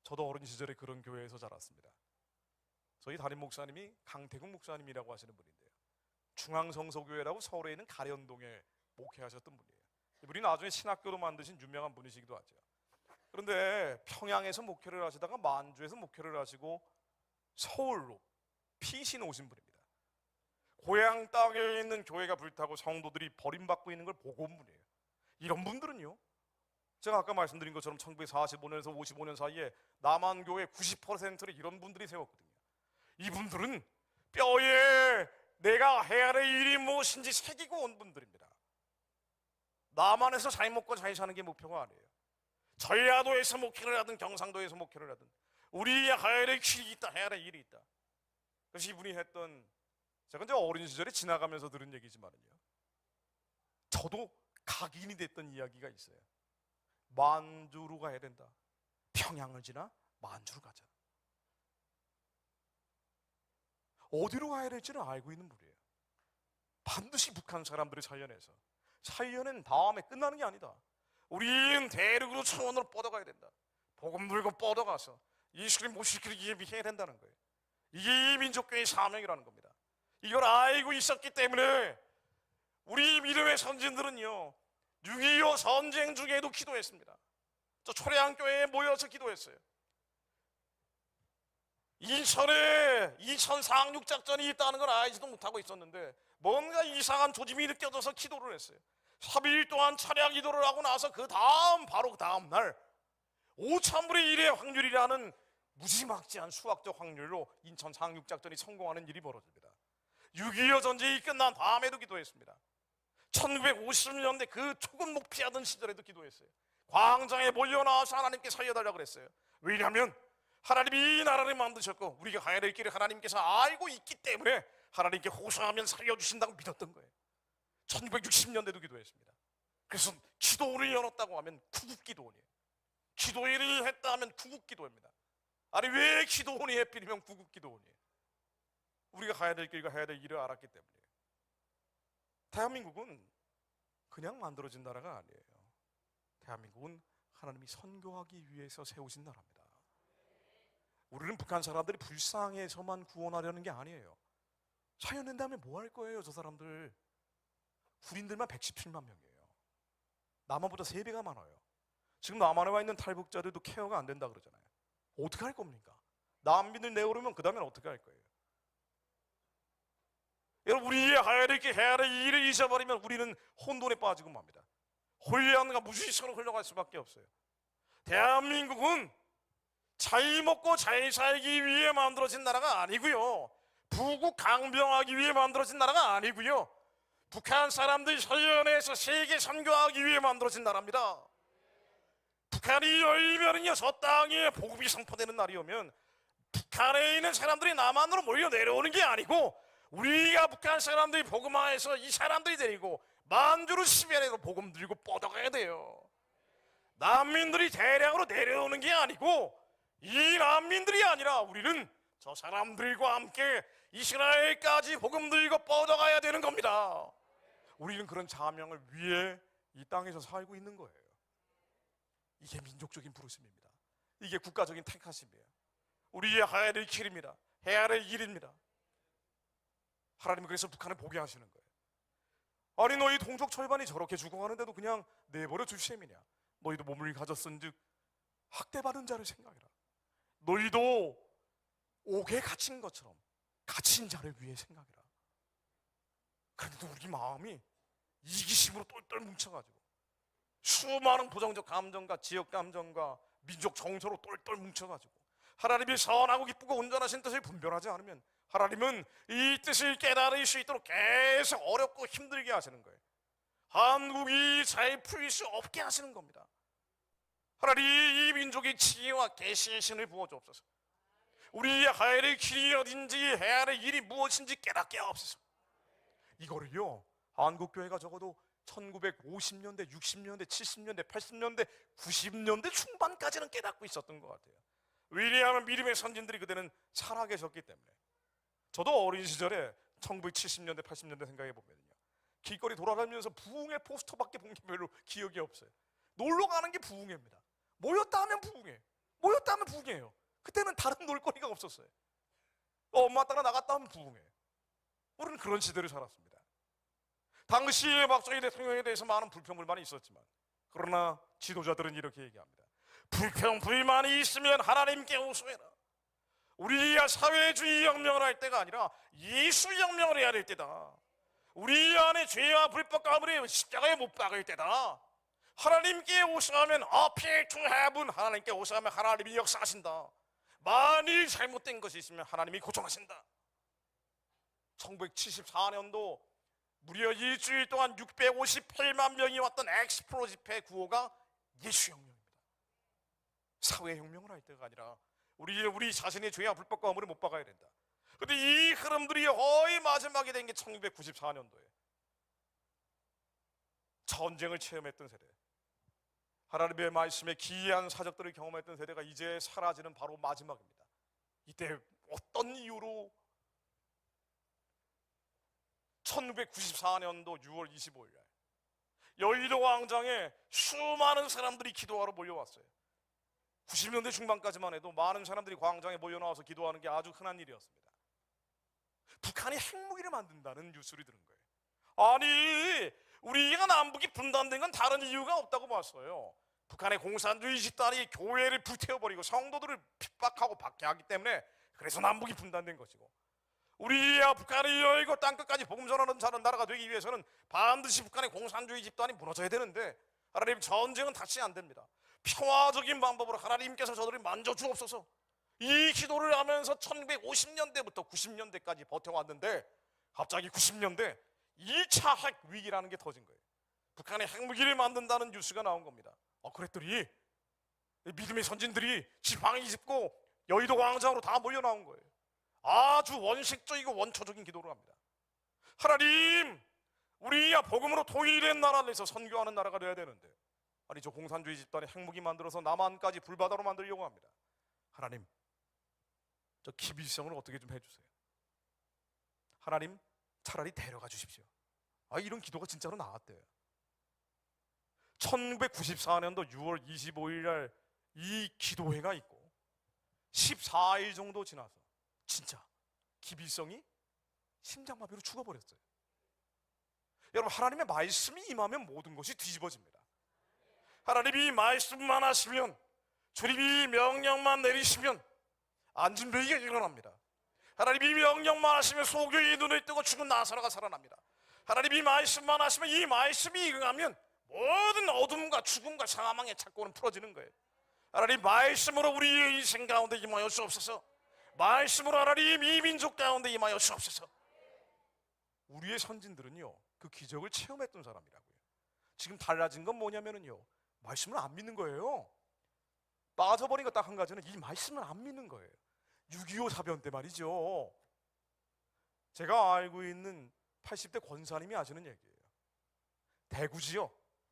저도 어린 시절에 그런 교회에서 자랐습니다. 저희 담임 목사님이 강태국 목사님이라고 하시는 분인데요, 중앙성서교회라고 서울에 있는 가련동에 목회하셨던 분이에요. 이분이 나중에 신학교도 만드신 유명한 분이시기도 하죠. 그런데 평양에서 목회를 하시다가 만주에서 목회를 하시고 서울로 피신 오신 분입니다. 고향 땅에 있는 교회가 불타고 성도들이 버림받고 있는 걸 보고 온 분이에요. 이런 분들은요, 제가 아까 말씀드린 것처럼 1945년에서 55년 사이에 남한교회 90%를 이런 분들이 세웠거든요. 이분들은 뼈에 내가 해야 할 일이 무엇인지 새기고 온 분들입니다. 남한에서 잘 먹고 잘 사는 게 목표가 아니에요. 전라도에서 목회를 하든 경상도에서 목회를 하든 우리야 가야 될 길이 있다, 해야 할 일이 있다. 그래서 이분이 했던, 제가 이제 어린 시절에 지나가면서 들은 얘기지만은요, 저도 각인이 됐던 이야기가 있어요. 만주로 가야 된다. 평양을 지나 만주로 가자. 어디로 가야 될지는 알고 있는 분이에요. 반드시 북한 사람들을 살려낸 다음에 끝나는 게 아니다. 우리는 대륙으로 차원으로 뻗어가야 된다. 복음 들고 뻗어가서 예수님 모시기를 예비해야 된다는 거예요. 이게 민족교회의 사명이라는 겁니다. 이걸 알고 있었기 때문에 우리 믿음의 선진들은요, 6.25 전쟁 중에도 기도했습니다. 저 초래항교회에 모여서 기도했어요. 인천 상륙작전이 있다는 걸 알지도 못하고 있었는데 뭔가 이상한 조짐이 느껴져서 기도를 했어요. 3일 동안 차량 기도를 하고 나서 바로 그 다음 날 5,000분의 1의 확률이라는 무지막지한 수학적 확률로 인천 상륙작전이 성공하는 일이 벌어집니다. 6.25 전쟁이 끝난 다음에도 기도했습니다. 1950년대 그 조금 목피하던 시절에도 기도했어요. 광장에 몰려나와서 하나님께 살려달라고 그랬어요. 왜냐하면 하나님이 이 나라를 만드셨고 우리가 가야 될 길을 하나님께서 알고 있기 때문에 하나님께 호소하면 살려주신다고 믿었던 거예요. 1960년대도 기도했습니다. 그래서 기도원을 열었다고 하면 구국기도원이에요. 기도회를 했다 하면 구국기도입니다. 아니 왜 기도원이 해필이면 구국기도원이에요? 우리가 가야 될 길과 해야 될 일을 알았기 때문이에요. 대한민국은 그냥 만들어진 나라가 아니에요. 대한민국은 하나님이 선교하기 위해서 세우신 나라입니다. 우리는 북한 사람들이 불쌍해서만 구원하려는 게 아니에요. 사연 다음에 뭐 할 거예요? 저 사람들 군인들만 117만 명이에요. 남한보다 3배가 많아요. 지금 남한에 와 있는 탈북자들도 케어가 안 된다 그러잖아요. 어떻게 할 겁니까? 난민을 내오려면 그 다음엔 어떻게 할 거예요? 여러분 우리의 해야 될 길, 해야 될 일을 잊어버리면 우리는 혼돈에 빠지고 맙니다. 혼란과 무지성으로 흘러갈 수밖에 없어요. 대한민국은 잘 먹고 잘 살기 위해 만들어진 나라가 아니고요, 부국 강병하기 위해 만들어진 나라가 아니고요, 북한 사람들이 살려내서 세계 선교하기 위해 만들어진 나라입니다. 북한이 열면은요, 저 땅에 복음이 선포되는 날이 오면 북한에 있는 사람들이 남한으로 몰려 내려오는 게 아니고 우리가 북한 사람들이 복음화해서 이 사람들이 데리고 만주를 시면에서 복음 들고 뻗어가야 돼요. 난민들이 대량으로 내려오는 게 아니고 이 난민들이 아니라 우리는 저 사람들과 함께 이스라엘까지 복음 들고 뻗어가야 되는 겁니다. 우리는 그런 사명을 위해 이 땅에서 살고 있는 거예요. 이게 민족적인 부르심입니다. 이게 국가적인 택하심이에요. 우리의 해야 될 길입니다. 해야 될 일입니다. 하나님은 그래서 북한을 보게 하시는 거예요. 아니 너희 동족 철반이 저렇게 죽어가는데도 그냥 내버려 줄 셈이냐? 너희도 몸을 가졌은즉 학대받은 자를 생각해라. 너희도 옥에 갇힌 것처럼 갇힌 자를 위해 생각해라. 그런데도 우리 마음이 이기심으로 똘똘 뭉쳐가지고 수많은 부정적 감정과 지역 감정과 민족 정서로 똘똘 뭉쳐가지고 하나님이 선하고 기쁘고 온전하신 뜻을 분별하지 않으면 하나님은 이 뜻을 깨달을 수 있도록 계속 어렵고 힘들게 하시는 거예요. 한국이 잘 풀릴 수 없게 하시는 겁니다. 하나님 이 민족의 지혜와 계시의 신을 부어주옵소서. 우리의 해야 될 길이 어딘지 해야 될 일이 무엇인지 깨닫게 하옵소서. 이거를요 한국교회가 적어도 1950년대, 60년대, 70년대, 80년대, 90년대 중반까지는 깨닫고 있었던 것 같아요. 왜냐하면 믿음의 선진들이 그때는 살아계셨기 때문에. 저도 어린 시절에 1970년대, 80년대 생각해 보면요, 길거리 돌아다니면서 부흥회 포스터밖에 본 게 별로 기억이 없어요. 놀러 가는 게 부흥회입니다. 모였다 하면 부흥회, 모였다 하면 부흥회예요. 그때는 다른 놀거리가 없었어요. 엄마 따라 나갔다 하면 부흥회. 우리는 그런 시대를 살았습니다. 당시의 박정희 대통령에 대해서 많은 불평불만이 있었지만 그러나 지도자들은 이렇게 얘기합니다. 불평불만이 있으면 하나님께 호소해라. 우리가 사회주의 혁명을 할 때가 아니라 예수 혁명을 해야 될 때다. 우리 안에 죄와 불법 가문이 십자가에 못 박을 때다. 하나님께 호소하면 appeal to heaven, 하나님께 호소하면 하나님이 역사하신다. 만일 잘못된 것이 있으면 하나님이 고쳐하신다. 1974년도 무려 일주일 동안 658만 명이 왔던 엑스플로 집회 구호가 예수혁명입니다. 사회혁명을 할 때가 아니라 우리 자신의 죄와 불법과 허물을 못 박아야 된다. 그런데 이 흐름들이 거의 마지막에 된 게 1994년도에 전쟁을 체험했던 세대, 하나님의 말씀에 기이한 사적들을 경험했던 세대가 이제 사라지는 바로 마지막입니다. 이때 어떤 이유로 1994년도 6월 25일 날 여의도 광장에 수많은 사람들이 기도하러 몰려왔어요. 90년대 중반까지만 해도 많은 사람들이 광장에 몰려나와서 기도하는 게 아주 흔한 일이었습니다. 북한이 핵무기를 만든다는 뉴스를 들은 거예요. 아니 우리가 남북이 분단된 건 다른 이유가 없다고 봤어요. 북한의 공산주의 집단이 교회를 불태워버리고 성도들을 핍박하고 박해하기 때문에 그래서 남북이 분단된 것이고, 우리야 북한을 열고 땅끝까지 복음 전하는 사는 나라가 되기 위해서는 반드시 북한의 공산주의 집단이 무너져야 되는데 하나님 전쟁은 다시 안 됩니다. 평화적인 방법으로 하나님께서 저들을 만져주옵소서. 이 기도를 하면서 1950년대부터 90년대까지 버텨왔는데 갑자기 90년대 2차 핵 위기라는 게 터진 거예요. 북한이 핵무기를 만든다는 뉴스가 나온 겁니다. 그랬더니 믿음의 선진들이 지팡이 짚고 여의도 광장으로 다 몰려 나온 거예요. 아주 원식적이고 원초적인 기도를 합니다. 하나님, 우리야 복음으로 통일된 나라를 해서 선교하는 나라가 돼야 되는데, 아니 저 공산주의 집단이 핵무기 만들어서 남한까지 불바다로 만들려고 합니다. 하나님, 저 기비성을 어떻게 좀 해주세요. 하나님, 차라리 데려가 주십시오. 이런 기도가 진짜로 나왔대요. 1994년도 6월 25일 날 이 기도회가 있고 14일 정도 지나서 진짜 기비성이 심장마비로 죽어버렸어요. 여러분, 하나님의 말씀이 임하면 모든 것이 뒤집어집니다. 하나님이 말씀만 하시면, 주님이 명령만 내리시면 안진뱅이가 일어납니다. 하나님이 명령만 하시면 소경이 눈을 뜨고 죽은 나사로가 살아납니다. 하나님이 말씀만 하시면, 이 말씀이 응하면 모든 어둠과 죽음과 사망의 착고는 풀어지는 거예요. 하나님, 말씀으로 우리의 인생 가운데 임하여 주옵소서. 말씀으로 하나님 이 민족 가운데 임하여 주옵소서. 우리의 선진들은요, 그 기적을 체험했던 사람이라고요. 지금 달라진 건 뭐냐면요, 말씀을 안 믿는 거예요. 빠져버린 거 딱 한 가지는 이 말씀을 안 믿는 거예요. 6.25 사변 때 말이죠. 제가 알고 있는 80대 권사님이 하시는 얘기예요. 대구지요,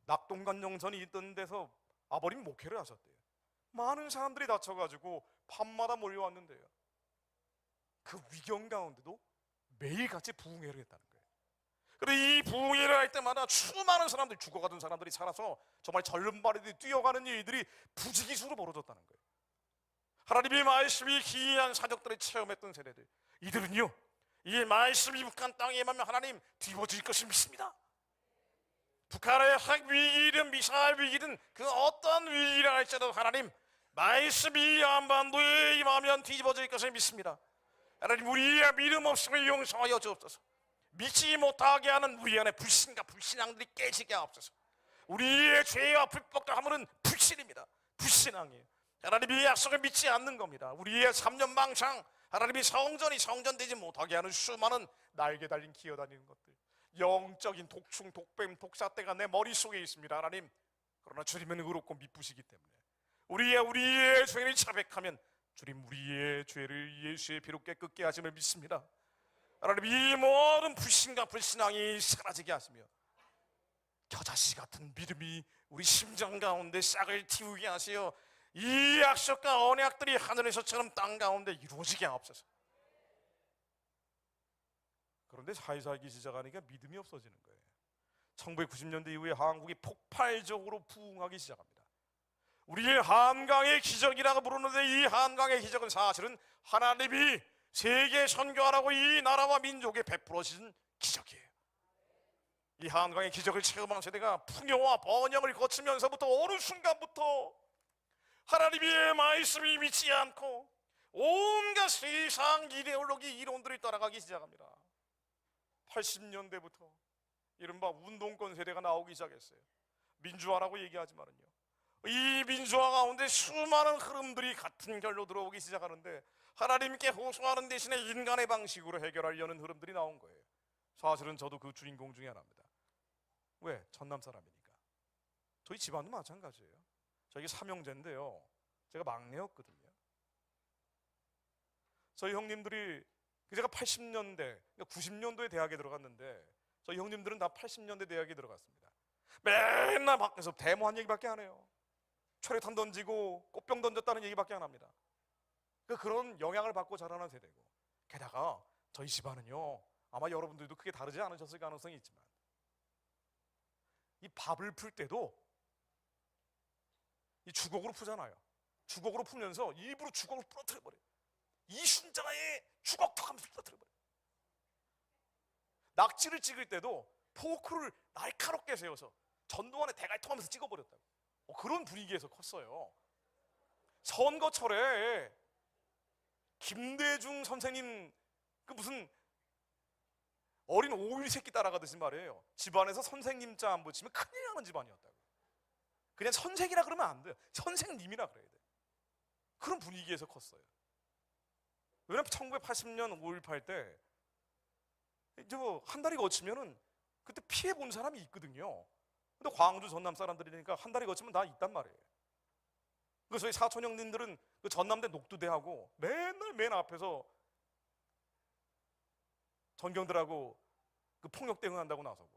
낙동강정선이 있던 데서 아버님 목회를 하셨대요. 많은 사람들이 다쳐가지고 밤마다 몰려왔는데요, 그 위경 가운데도 매일같이 부흥회를 했다는 거예요. 그런데 이 부흥회를 할 때마다 수많은 사람들이, 죽어가던 사람들이 살아서 정말 절름발이들이 뛰어가는 일들이 부지기수로 벌어졌다는 거예요. 하나님의 말씀이 기이한 사적들을 체험했던 세대들, 이들은요, 이 말씀이 북한 땅에 임하면 하나님 뒤집어질 것을 믿습니다. 북한의 핵 위기든 미사일 위기든 그 어떤 위기라 할지라도 하나님 말씀이 한반도에 임하면 뒤집어질 것을 믿습니다. 하나님, 우리의 믿음 없음을 용서하여 주옵소서. 믿지 못하게 하는 우리 안에 불신과 불신앙들이 깨지게 하옵소서. 우리의 죄와 불법과 함은 불신입니다. 불신앙이에요. 하나님이 약속을 믿지 않는 겁니다. 우리의 3년 망상, 하나님이 성전이 성전되지 못하게 하는 수많은 날개 달린 기어다니는 것들, 영적인 독충, 독뱀, 독사떼가 내 머릿속에 있습니다. 하나님, 그러나 주님은 의롭고 미쁘시기 때문에 우리의 죄를 자백하면 주님 우리의 죄를 예수의 피로 깨끗게 하심을 믿습니다. 하나님, 이 모든 불신과 불신앙이 사라지게 하시며 겨자씨 같은 믿음이 우리 심장 가운데 싹을 틔우게 하시어 이 약속과 언약들이 하늘에서처럼 땅 가운데 이루어지게 하옵소서. 그런데 살기 시작하니까 믿음이 없어지는 거예요. 1990년대 이후에 한국이 폭발적으로 부흥하기 시작합니다. 우리의 한강의 기적이라고 부르는데, 이 한강의 기적은 사실은 하나님이 세계 선교하라고 이 나라와 민족에 베풀어 주신 기적이에요. 이 한강의 기적을 체험한 세대가 풍요와 번영을 거치면서부터 어느 순간부터 하나님의 말씀이 믿지 않고 온갖 세상 이데올로기 이론들을 따라가기 시작합니다. 80년대부터 이른바 운동권 세대가 나오기 시작했어요. 민주화라고 얘기하지만은요, 이 민주화 가운데 수많은 흐름들이 같은 결로 들어오기 시작하는데 하나님께 호소하는 대신에 인간의 방식으로 해결하려는 흐름들이 나온 거예요. 사실은 저도 그 주인공 중에 하나입니다. 왜? 전남 사람이니까. 저희 집안도 마찬가지예요. 저희 삼형제인데요, 제가 막내였거든요. 저희 형님들이, 제가 80년대, 그러니까 90년도에 대학에 들어갔는데 저희 형님들은 다 80년대 대학에 들어갔습니다. 맨날 밖에서 데모한 얘기밖에 안 해요. 철회탄 던지고 꽃병 던졌다는 얘기밖에 안 합니다. 그런 영향을 받고 자라는 세대고, 게다가 저희 집안은요, 아마 여러분들도 크게 다르지 않으셨을 가능성이 있지만 이 밥을 풀 때도 이 주걱으로 푸잖아요. 주걱으로 풀면서 일부러 주걱을 부러뜨려버려요. 이순자의 주걱턱 하면서 부러뜨려버려요. 낙지를 찍을 때도 포크를 날카롭게 세워서 전두환의 대갈통 하면서 찍어버렸다고. 그런 분위기에서 컸어요. 선거철에 김대중 선생님 그 무슨 어린 오일 새끼 따라가듯이 말이에요. 집안에서 선생님 자 안 붙이면 큰일 나는 집안이었다고. 그냥 선생이라 그러면 안 돼요. 선생님이라 그래야 돼요. 그런 분위기에서 컸어요. 왜냐면 1980년 5.18 때 이제 뭐 한 달이 거치면은 그때 피해 본 사람이 있거든요. 근데 광주 전남 사람들이니까 한 달이 거치면 다 있단 말이에요. 그래서 저희 사촌 형님들은 그 전남대 녹두대하고 맨날 맨 앞에서 전경들하고 그 폭력 대응한다고 나서고,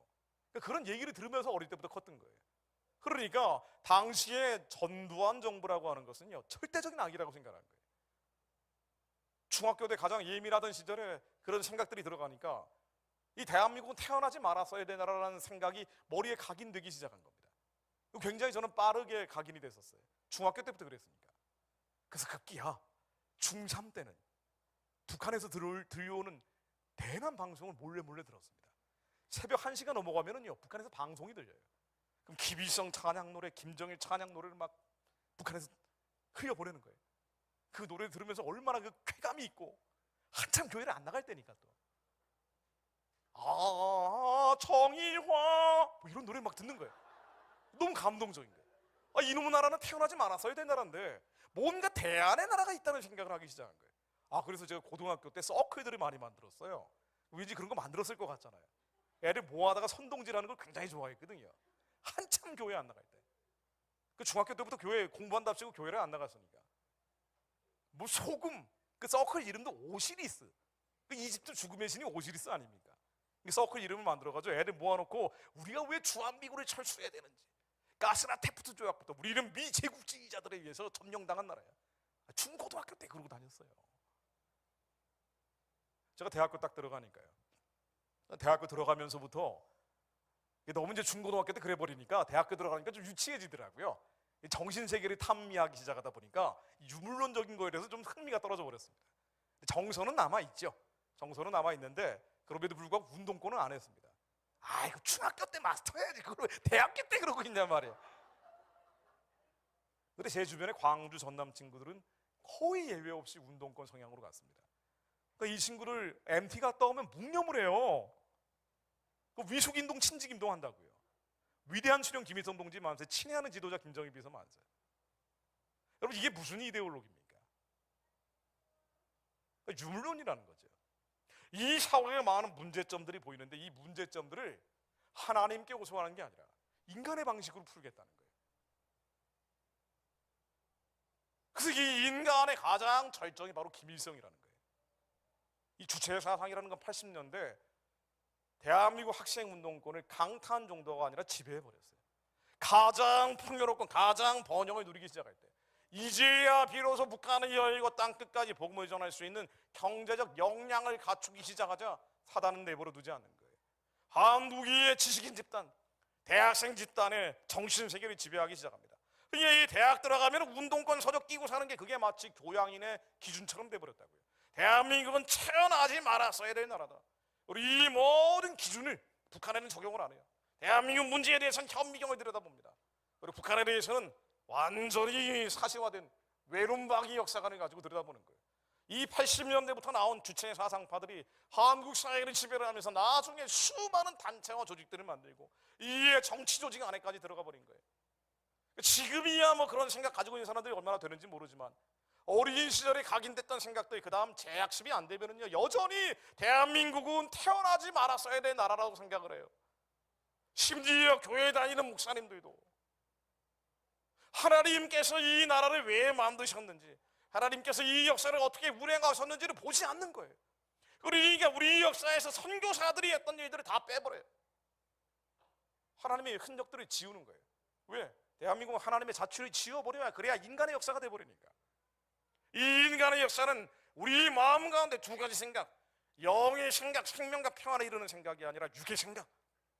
그러니까 그런 얘기를 들으면서 어릴 때부터 컸던 거예요. 그러니까 당시에 전두환 정부라고 하는 것은요, 절대적인 악이라고 생각한 거예요. 중학교 때 가장 예민하던 시절에 그런 생각들이 들어가니까 이 대한민국은 태어나지 말았어야 되나라는 생각이 머리에 각인되기 시작한 겁니다. 굉장히 저는 빠르게 각인이 됐었어요. 중학교 때부터 그랬으니까. 그래서 급기야 중3 때는 북한에서 들려오는 대남 방송을 몰래 들었습니다. 새벽 1시가 넘어가면은요, 북한에서 방송이 들려요. 그럼 김일성 찬양 노래, 김정일 찬양 노래를 막 북한에서 흘려보내는 거예요. 그 노래를 들으면서 얼마나 그 쾌감이 있고, 한참 교회를 안 나갈 때니까 또. 정일화 뭐 이런 노래 막 듣는 거예요. 너무 감동적인 거예요. 이놈의 나라는 태어나지 말았어야 된 나라인데 뭔가 대안의 나라가 있다는 생각을 하기 시작한 거예요. 그래서 제가 고등학교 때 서클들을 많이 만들었어요. 왠지 그런 거 만들었을 것 같잖아요. 애들 모아다가 선동질하는 걸 굉장히 좋아했거든요. 한참 교회 안 나갈 때. 그 중학교 때부터 교회 공부한답시고 교회를 안 나갔으니까. 뭐 소금, 그 서클 이름도 오시리스. 그 이집트 죽음의 신이 오시리스 아닙니까? 서클 이름을 만들어가지고 애들 모아놓고 우리가 왜 주한미군을 철수해야 되는지, 가스나 테프트 조약부터 우리는 미제국주의자들에 의해서 점령당한 나라야. 중고등학교 때 그러고 다녔어요. 제가 대학교 딱 들어가니까요, 대학교 들어가면서부터 너무 이제 중고등학교 때 그래 버리니까 대학교 들어가니까 좀 유치해지더라고요. 정신세계를 탐미하기 시작하다 보니까 유물론적인 거에 대해서 좀 흥미가 떨어져 버렸습니다. 정서는 남아있죠. 정서는 남아있는데 그럼에도 불구하고 운동권은 안 했습니다. 이거 중학교 때 마스터해야지, 그걸 대학교 때 그러고 있냔 말이에요. 근데 제 주변에 광주 전남 친구들은 거의 예외 없이 운동권 성향으로 갔습니다. 그러니까 이 친구를 MT가 떠오면 묵념을 해요. 위숙인동 친직인동 한다고요. 위대한 수령 김일성 동지 만세, 친애하는 지도자 김정일 비서 만세. 여러분, 이게 무슨 이데올로기입니까? 유물론이라는 거죠. 이 사회에 많은 문제점들이 보이는데 이 문제점들을 하나님께 호소하는 게 아니라 인간의 방식으로 풀겠다는 거예요. 그래서 이 인간의 가장 절정이 바로 김일성이라는 거예요. 이 주체사상이라는 건 80년대 대한민국 학생운동권을 강타한 정도가 아니라 지배해버렸어요. 가장 풍요롭고 가장 번영을 누리기 시작할 때, 이제야 비로소 북한의 열고 땅끝까지 복음을 전할 수 있는 경제적 역량을 갖추기 시작하자 사단은 내버려 두지 않는 거예요. 한국의 지식인 집단, 대학생 집단의 정신세계를 지배하기 시작합니다. 이 대학 들어가면 운동권 서적 끼고 사는 게 그게 마치 교양인의 기준처럼 돼버렸다고요. 대한민국은 태어나지 말았어야 될 나라다. 우리 이 모든 기준을 북한에는 적용을 안 해요. 대한민국 문제에 대해서는 현미경을 들여다봅니다. 그리고 북한에 대해서는 완전히 사실화된 외론박이 역사관을 가지고 들여다보는 거예요. 이 80년대부터 나온 주체 사상파들이 한국 사회를 지배를 하면서 나중에 수많은 단체와 조직들을 만들고 이에 정치 조직 안에까지 들어가 버린 거예요. 지금이야 뭐 그런 생각 가지고 있는 사람들이 얼마나 되는지 모르지만 어린 시절에 각인됐던 생각들이 그 다음 재학습이 안 되면은요, 여전히 대한민국은 태어나지 말았어야 될 나라라고 생각을 해요. 심지어 교회 다니는 목사님들도 하나님께서 이 나라를 왜 만드셨는지, 하나님께서 이 역사를 어떻게 운행하셨는지를 보지 않는 거예요. 그러니까 우리 역사에서 선교사들이 했던 일들을 다 빼버려요. 하나님의 흔적들을 지우는 거예요. 왜? 대한민국은 하나님의 자취를 지워버려야, 그래야 인간의 역사가 돼버리니까. 이 인간의 역사는 우리 마음 가운데 두 가지 생각, 영의 생각, 생명과 평안을 이루는 생각이 아니라 육의 생각,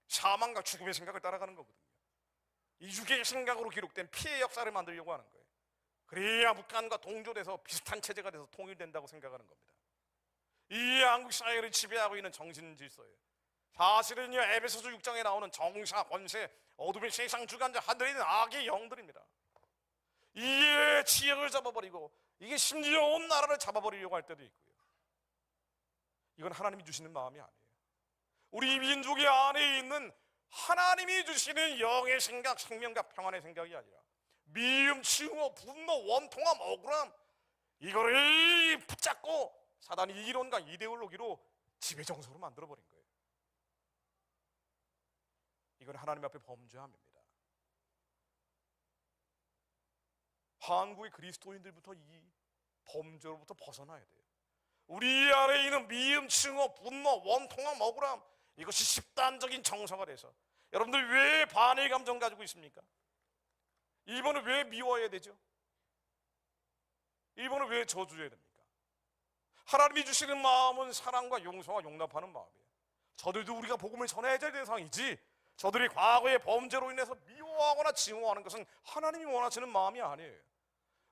사망과 죽음의 생각을 따라가는 거거든요. 이 육의 생각으로 기록된 피해 역사를 만들려고 하는 거예요. 그래야 북한과 동조돼서 비슷한 체제가 돼서 통일된다고 생각하는 겁니다. 이 한국 사회를 지배하고 있는 정신 질서예요. 사실은요, 에베소서 6장에 나오는 정사, 권세, 어둠의 세상 주관자, 하늘에 있는 악의 영들입니다. 이의 지역을 잡아버리고 이게 심지어 온 나라를 잡아버리려고 할 때도 있고요. 이건 하나님이 주시는 마음이 아니에요. 우리 민족의 안에 있는 하나님이 주시는 영의 생각, 생명과 평안의 생각이 아니라 미움, 증오, 분노, 원통함, 억울함, 이거를 붙잡고 사단이 이론과 이데올로기로 지배정서로 만들어버린 거예요. 이건 하나님 앞에 범죄함입니다. 한국의 그리스도인들부터 이 범죄로부터 벗어나야 돼요. 우리 안에 있는 미움, 증오, 분노, 원통함, 억울함, 이것이 집단적인 정서가 돼서 여러분들 왜 반의 감정 가지고 있습니까? 일본을 왜 미워해야 되죠? 일본을 왜 저주해야 됩니까? 하나님이 주시는 마음은 사랑과 용서와 용납하는 마음이에요. 저들도 우리가 복음을 전해야 될 대상이지, 저들이 과거의 범죄로 인해서 미워하거나 증오하는 것은 하나님이 원하시는 마음이 아니에요.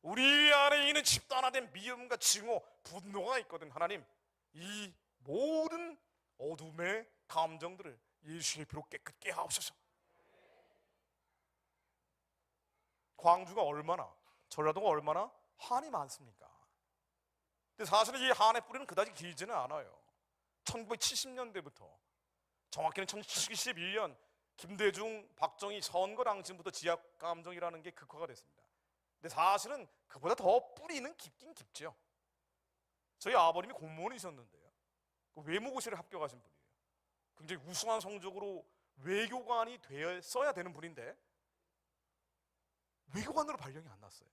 우리 안에 있는 집단화된 미움과 증오, 분노가 있거든. 하나님, 이 모든 어둠의 감정들을 예수의 피로 깨끗게 하옵소서. 광주가 얼마나, 전라도가 얼마나 한이 많습니까? 근데 사실은 이 한의 뿌리는 그다지 길지는 않아요. 1970년대부터, 정확히는 1971년 김대중, 박정희 선거 당시부터 지역 감정이라는 게 극화가 됐습니다. 근데 사실은 그보다 더 뿌리는 깊긴 깊죠. 저희 아버님이 공무원이셨는데요, 외무고시를 합격하신 분이에요. 굉장히 우수한 성적으로 외교관이 되었어야 되는 분인데 외교관으로 발령이 안 났어요.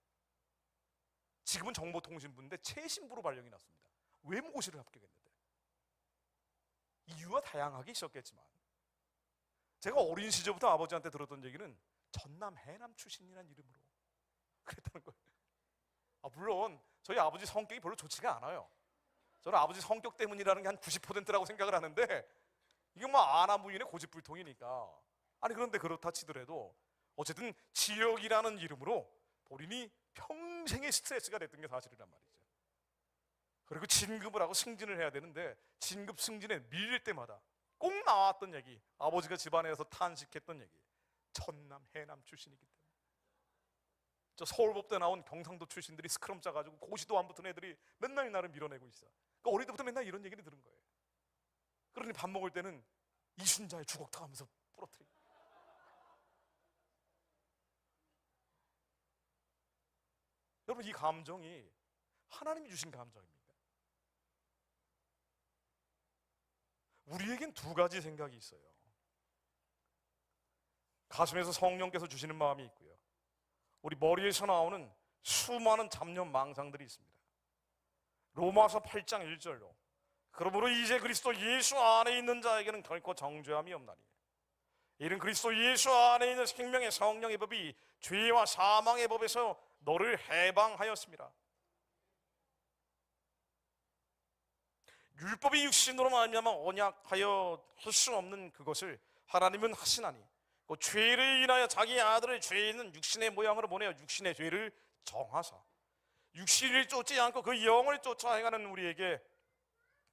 지금은 정보통신부인데 최신부로 발령이 났습니다. 외무고시를 합격했는데. 이유가 다양하게 있었겠지만 제가 어린 시절부터 아버지한테 들었던 얘기는 전남 해남 출신이라는 이름으로 그랬다는 거예요. 물론 저희 아버지 성격이 별로 좋지가 않아요. 저는 아버지 성격 때문이라는 게 한 90%라고 생각을 하는데 이게 뭐 아나무인의 고집불통이니까. 아니 그런데 그렇다 치더라도 어쨌든 지역이라는 이름으로 본인이 평생의 스트레스가 됐던 게 사실이란 말이죠. 그리고 진급을 하고 승진을 해야 되는데 진급 승진에 밀릴 때마다 꼭 나왔던 얘기, 아버지가 집안에서 탄식했던 얘기, 전남 해남 출신이기 때문에. 저 서울법대 나온 경상도 출신들이 스크럼 짜가지고 고시도 안 붙은 애들이 맨날 나를 밀어내고 있어. 그러니까 어릴 때부터 맨날 이런 얘기를 들은 거예요. 그러니 밥 먹을 때는 이순자의 주걱탕 하면서 부러뜨리고. 여러분, 이 감정이 하나님이 주신 감정입니다. 우리에겐 두 가지 생각이 있어요. 가슴에서 성령께서 주시는 마음이 있고요, 우리 머리에서 나오는 수많은 잡념 망상들이 있습니다. 로마서 8장 1절로 그러므로 이제 그리스도 예수 안에 있는 자에게는 결코 정죄함이 없나니 이는 그리스도 예수 안에 있는 생명의 성령의 법이 죄와 사망의 법에서 너를 해방하였습니다. 율법이 육신으로 말미암아 언약하여 할 수 없는 그것을 하나님은 하시나니 그 죄를 인하여 자기 아들을 죄 있는 육신의 모양으로 보내어 육신의 죄를 정하사 육신을 쫓지 않고 그 영을 쫓아 행하는 우리에게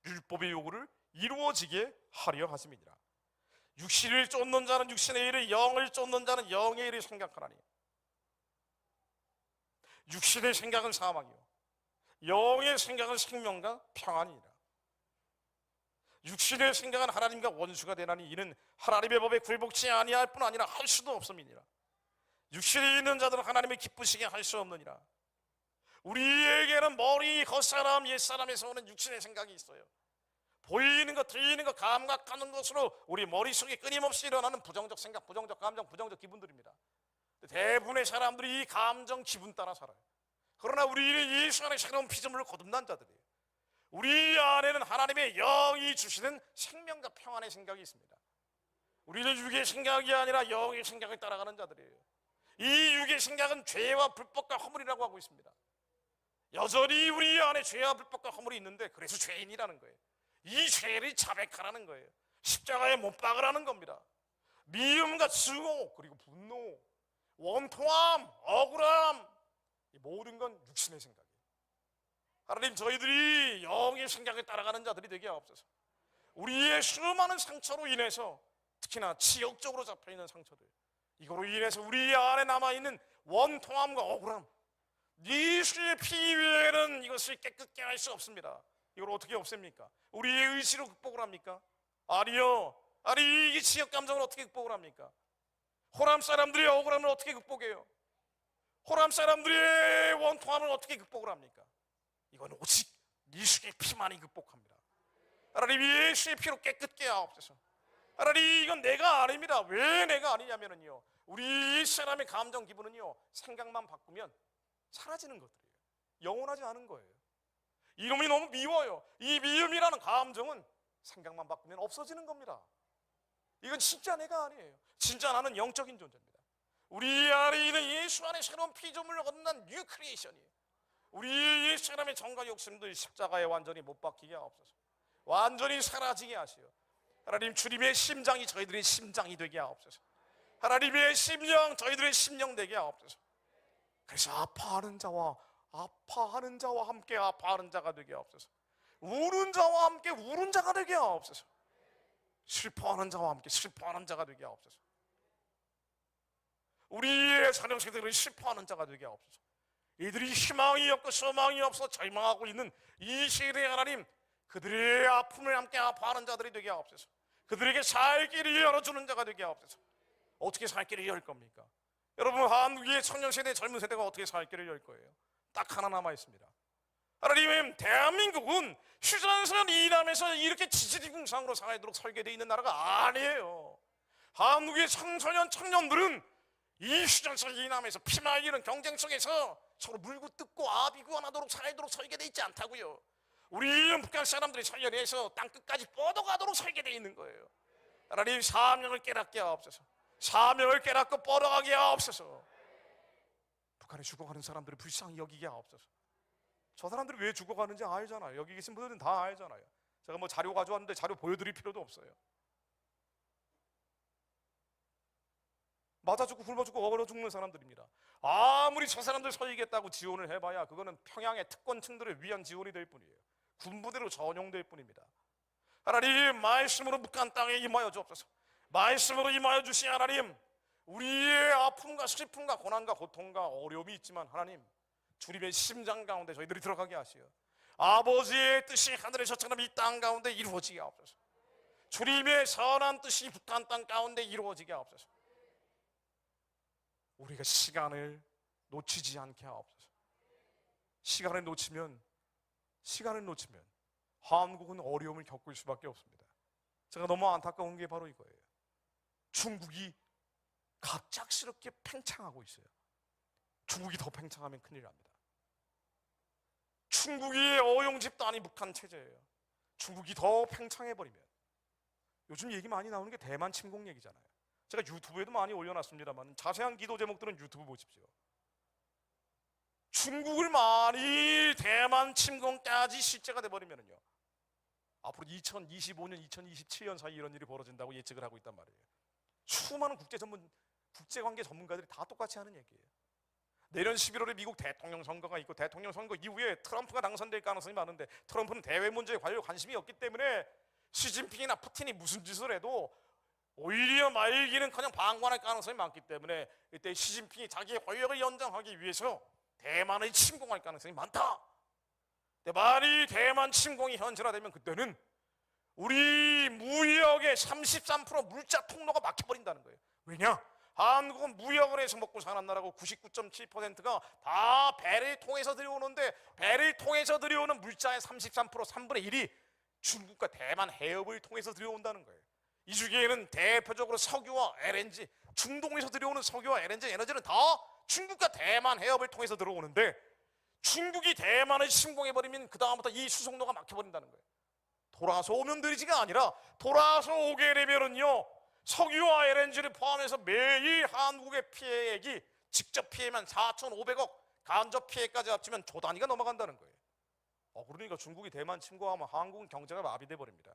율법의 요구를 이루어지게 하려 하심이니라. 육신을 쫓는 자는 육신의 일을, 영을 쫓는 자는 영의 일을 생각하나니 육신의 생각은 사망이요 영의 생각은 생명과 평안이니라. 육신의 생각은 하나님과 원수가 되나니 이는 하나님의 법에 굴복치 아니할 뿐 아니라 할 수도 없음이니라. 육신에 있는 자들은 하나님을 기쁘시게 할 수 없느니라. 우리에게는 머리, 겉사람, 옛사람에서 오는 육신의 생각이 있어요. 보이는 것, 들리는 것, 감각하는 것으로 우리 머릿속에 끊임없이 일어나는 부정적 생각, 부정적 감정, 부정적 기분들입니다. 대부분의 사람들이 이 감정, 기분 따라 살아요. 그러나 우리는 예수 안에 새로운 피조물을 거듭난 자들이에요. 우리 안에는 하나님의 영이 주시는 생명과 평안의 생각이 있습니다. 우리는 육의 생각이 아니라 영의 생각을 따라가는 자들이에요. 이 육의 생각은 죄와 불법과 허물이라고 하고 있습니다. 여전히 우리 안에 죄와 불법과 허물이 있는데 그래서 죄인이라는 거예요. 이 죄를 자백하라는 거예요. 십자가에 못 박으라는 겁니다. 미움과 증오, 그리고 분노, 원통함, 억울함, 이 모든 건 육신의 생각이에요. 하나님, 저희들이 영의 생각을 따라가는 자들이 되게 하옵소서. 우리의 수많은 상처로 인해서, 특히나 지역적으로 잡혀있는 상처들, 이거로 인해서 우리 안에 남아있는 원통함과 억울함, 예수의 피 외에는 이것을 깨끗게 할 수 없습니다. 이걸 어떻게 없앱니까? 우리의 의지로 극복을 합니까? 아니요. 아니, 이 지역 감정을 어떻게 극복을 합니까? 호남 사람들의 억울함을 어떻게 극복해요? 호남 사람들의 원통함을 어떻게 극복을 합니까? 이건 오직 예수의 피만이 극복합니다. 하나님, 예수의 피로 깨끗게 하옵소서. 하나님, 이건 내가 아닙니다. 왜 내가 아니냐면요, 우리 사람의 감정 기분은요, 생각만 바꾸면 사라지는 것들이에요. 영원하지 않은 거예요. 이놈이 너무 미워요. 이 미움이라는 감정은 생각만 바꾸면 없어지는 겁니다. 이건 진짜 내가 아니에요. 진짜 나는 영적인 존재입니다. 우리 안에 있는 예수 안에 새로운 피조물을 얻는 뉴 크리에이션이에요. 우리 이 사람의 정과 욕심들 십자가에 완전히 못 박히게 하옵소서. 완전히 사라지게 하시오. 하나님, 주님의 심장이 저희들의 심장이 되게 하옵소서. 하나님의 심령 저희들의 심령 되게 하옵소서. 그래서 아파하는 자와 함께 아파하는 자가 되게 하옵소서. 우는 자와 함께 우는 자가 되게 하옵소서. 슬퍼하는 자와 함께 슬퍼하는 자가 되게 하옵소서. 우리의 자녀세대들이 슬퍼하는 자가 되게 하옵소서. 이들이 희망이 없고 소망이 없어 절망하고 있는 이 시대에 하나님, 그들의 아픔을 함께 아파하는 자들이 되게 하옵소서. 그들에게 살 길을 열어주는 자가 되게 하옵소서. 어떻게 살 길을 열 겁니까? 여러분, 한국의 청년 세대, 젊은 세대가 어떻게 살 길을 열 거예요? 딱 하나 남아 있습니다. 하나님, 대한민국은 휴전선 이남에서 이렇게 지지리궁상으로 살도록 설계되어 있는 나라가 아니에요. 한국의 청소년 청년들은 이 휴전선 이남에서 피말리는 경쟁 속에서 서로 물고 뜯고 아비구원하도록 살도록 설계되어 있지 않다고요. 우리 북한 사람들이 살려내서 땅끝까지 뻗어가도록 설계되어 있는 거예요. 하나님, 사명을 깨닫게 하옵소서. 사명을 깨닫고 뻗어가게 하옵소서. 북한에 죽어가는 사람들을 불쌍히 여기게 하옵소서. 저 사람들이 왜 죽어가는지 알잖아요. 여기 계신 분들은 다 알잖아요. 제가 뭐 자료 가져왔는데 자료 보여드릴 필요도 없어요. 맞아 죽고 굶어 죽고 얼어 죽는 사람들입니다. 아무리 저 사람들 서이겠다고 지원을 해봐야 그거는 평양의 특권층들을 위한 지원이 될 뿐이에요. 군부대로 전용될 뿐입니다. 하나님, 말씀으로 북한 땅에 임하여 주옵소서. 말씀으로 임하여 주신 하나님, 우리의 아픔과 슬픔과 고난과 고통과 어려움이 있지만 하나님, 주님의 심장 가운데 저희들이 들어가게 하시어 아버지의 뜻이 하늘에서처럼 이 땅 가운데 이루어지게 하옵소서. 주님의 선한 뜻이 북한 땅 가운데 이루어지게 하옵소서. 우리가 시간을 놓치지 않게 하옵소서. 시간을 놓치면 한국은 어려움을 겪을 수밖에 없습니다. 제가 너무 안타까운 게 바로 이거예요. 중국이 갑작스럽게 팽창하고 있어요. 중국이 더 팽창하면 큰일 납니다. 중국이 어용 집단이 북한 체제예요. 중국이 더 팽창해버리면, 요즘 얘기 많이 나오는 게 대만 침공 얘기잖아요. 제가 유튜브에도 많이 올려놨습니다만 자세한 기도 제목들은 유튜브 보십시오. 중국을 많이 대만 침공까지 실제가 돼버리면요, 앞으로 2025년, 2027년 사이 이런 일이 벌어진다고 예측을 하고 있단 말이에요. 수많은 국제관계 전문가들이 다 똑같이 하는 얘기예요. 내년 11월에 미국 대통령 선거가 있고 대통령 선거 이후에 트럼프가 당선될 가능성이 많은데, 트럼프는 대외 문제에 관심이 없기 때문에 시진핑이나 푸틴이 무슨 짓을 해도 오히려 말기는커녕 방관할 가능성이 많기 때문에 이때 시진핑이 자기의 권력을 연장하기 위해서 대만을 침공할 가능성이 많다. 근데 만일 대만 침공이 현실화되면 그때는 우리 무역의 33% 물자 통로가 막혀버린다는 거예요. 왜냐? 한국은 무역을 해서 먹고 사는 나라고 99.7%가 다 배를 통해서 들여오는데, 배를 통해서 들여오는 물자의 33%, 3분의 1이 중국과 대만 해협을 통해서 들여온다는 거예요. 이 중에는 대표적으로 석유와 LNG, 중동에서 들여오는 석유와 LNG 에너지는 다 중국과 대만 해협을 통해서 들어오는데, 중국이 대만을 침공해버리면 그 다음부터 이 수송로가 막혀버린다는 거예요. 돌아서 오면 되지가 아니라 돌아서 오게 되면은요, 석유와 LNG를 포함해서 매일 한국의 피해액이 직접 피해만 4,500억, 간접 피해까지 합치면 조 단위가 넘어간다는 거예요. 그러니까 중국이 대만 침공하면 한국은 경제가 마비돼 버립니다.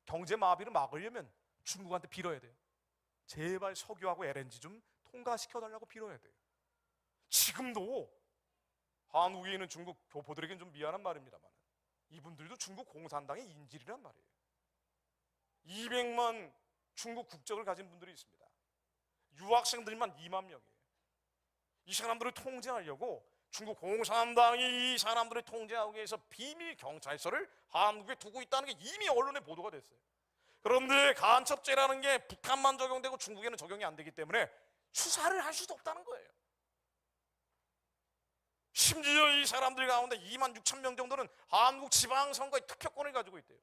경제 마비를 막으려면 중국한테 빌어야 돼요. 제발 석유하고 LNG 좀 통과시켜달라고 빌어야 돼요. 지금도 한국에 있는 중국 교포들에게는 좀 미안한 말입니다만, 이분들도 중국 공산당의 인질이란 말이에요. 200만 중국 국적을 가진 분들이 있습니다. 유학생들만 2만 명이에요. 이 사람들을 통제하려고 중국 공산당이 이 사람들을 통제하기 위해서 비밀 경찰서를 한국에 두고 있다는 게 이미 언론에 보도가 됐어요. 그런데 간첩죄라는 게 북한만 적용되고 중국에는 적용이 안 되기 때문에 수사를 할 수도 없다는 거예요. 심지어 이 사람들 가운데 2만 6천 명 정도는 한국 지방선거의 투표권을 가지고 있대요.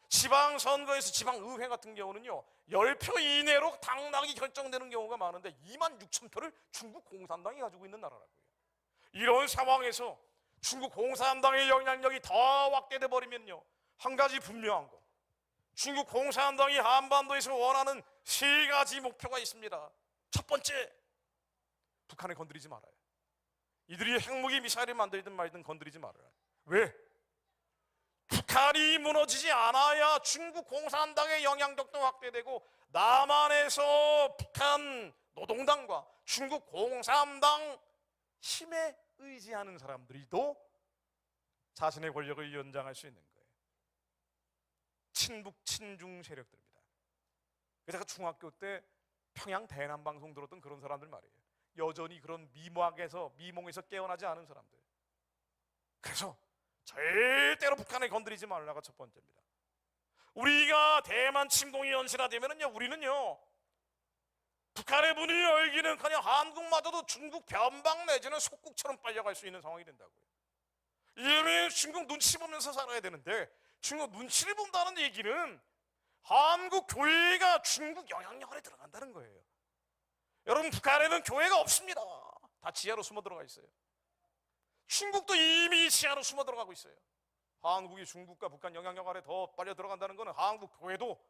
지방선거에서 지방의회 같은 경우는요 10표 이내로 당락이 결정되는 경우가 많은데 2만 6천 표를 중국 공산당이 가지고 있는 나라라고요. 이런 상황에서 중국 공산당의 영향력이 더 확대돼 버리면요 한 가지 분명한 거, 중국 공산당이 한반도에서 원하는 3가지 목표가 있습니다. 첫 번째, 북한을 건드리지 말아요. 이들이 핵무기 미사일을 만들든 말든 건드리지 말아요. 왜? 북한이 무너지지 않아야 중국 공산당의 영향력도 확대되고 남한에서 북한 노동당과 중국 공산당 힘에 의지하는 사람들이 또 자신의 권력을 연장할 수 있는 거예요. 친북 친중 세력들입니다. 제가 중학교 때 평양 대남 방송 들었던 그런 사람들 말이에요. 여전히 그런 미몽에서 깨어나지 않은 사람들. 그래서 절대로 북한을 건드리지 말라가 첫 번째입니다. 우리가 대만 침공이 연실화되면은요, 우리는요 북한의 문이 열기는커녕 한국마저도 중국 변방 내지는 속국처럼 빨려갈 수 있는 상황이 된다고요. 이러면 중국 눈치 보면서 살아야 되는데 중국 눈치를 본다는 얘기는 한국 교회가 중국 영향력 안에 들어간다는 거예요. 여러분, 북한에는 교회가 없습니다. 다 지하로 숨어 들어가 있어요. 중국도 이미 지하로 숨어 들어가고 있어요. 한국이 중국과 북한 영향력 아래 더 빨려 들어간다는 것은 한국 교회도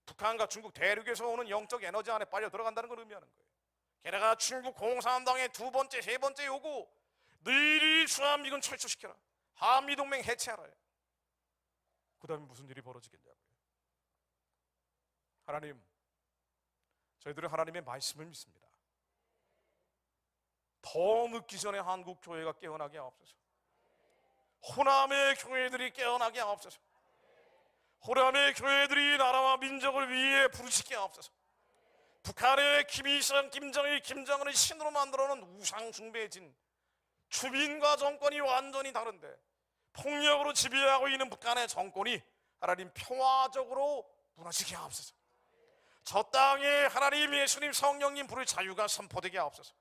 북한과 중국 대륙에서 오는 영적 에너지 안에 빨려 들어간다는 걸 의미하는 거예요. 게다가 중국 공산당의 두 번째, 세 번째 요구, 너희들이 주한미군 철수시켜라. 한미동맹 해체하라. 그 다음에 무슨 일이 벌어지겠냐고요. 하나님, 저희들은 하나님의 말씀을 믿습니다. 더 늦기 전에 한국 교회가 깨어나게 하옵소서. 호남의 교회들이 깨어나게 하옵소서. 호남의 교회들이 나라와 민족을 위해 부르짖게 하옵소서. 북한의 김일성, 김정일, 김정은을 신으로 만들어놓은 우상 숭배진 주민과 정권이 완전히 다른데 폭력으로 지배하고 있는 북한의 정권이 하나님 평화적으로 무너지게 하옵소서. 저 땅에 하나님, 예수님, 성령님 불의 자유가 선포되게 하옵소서.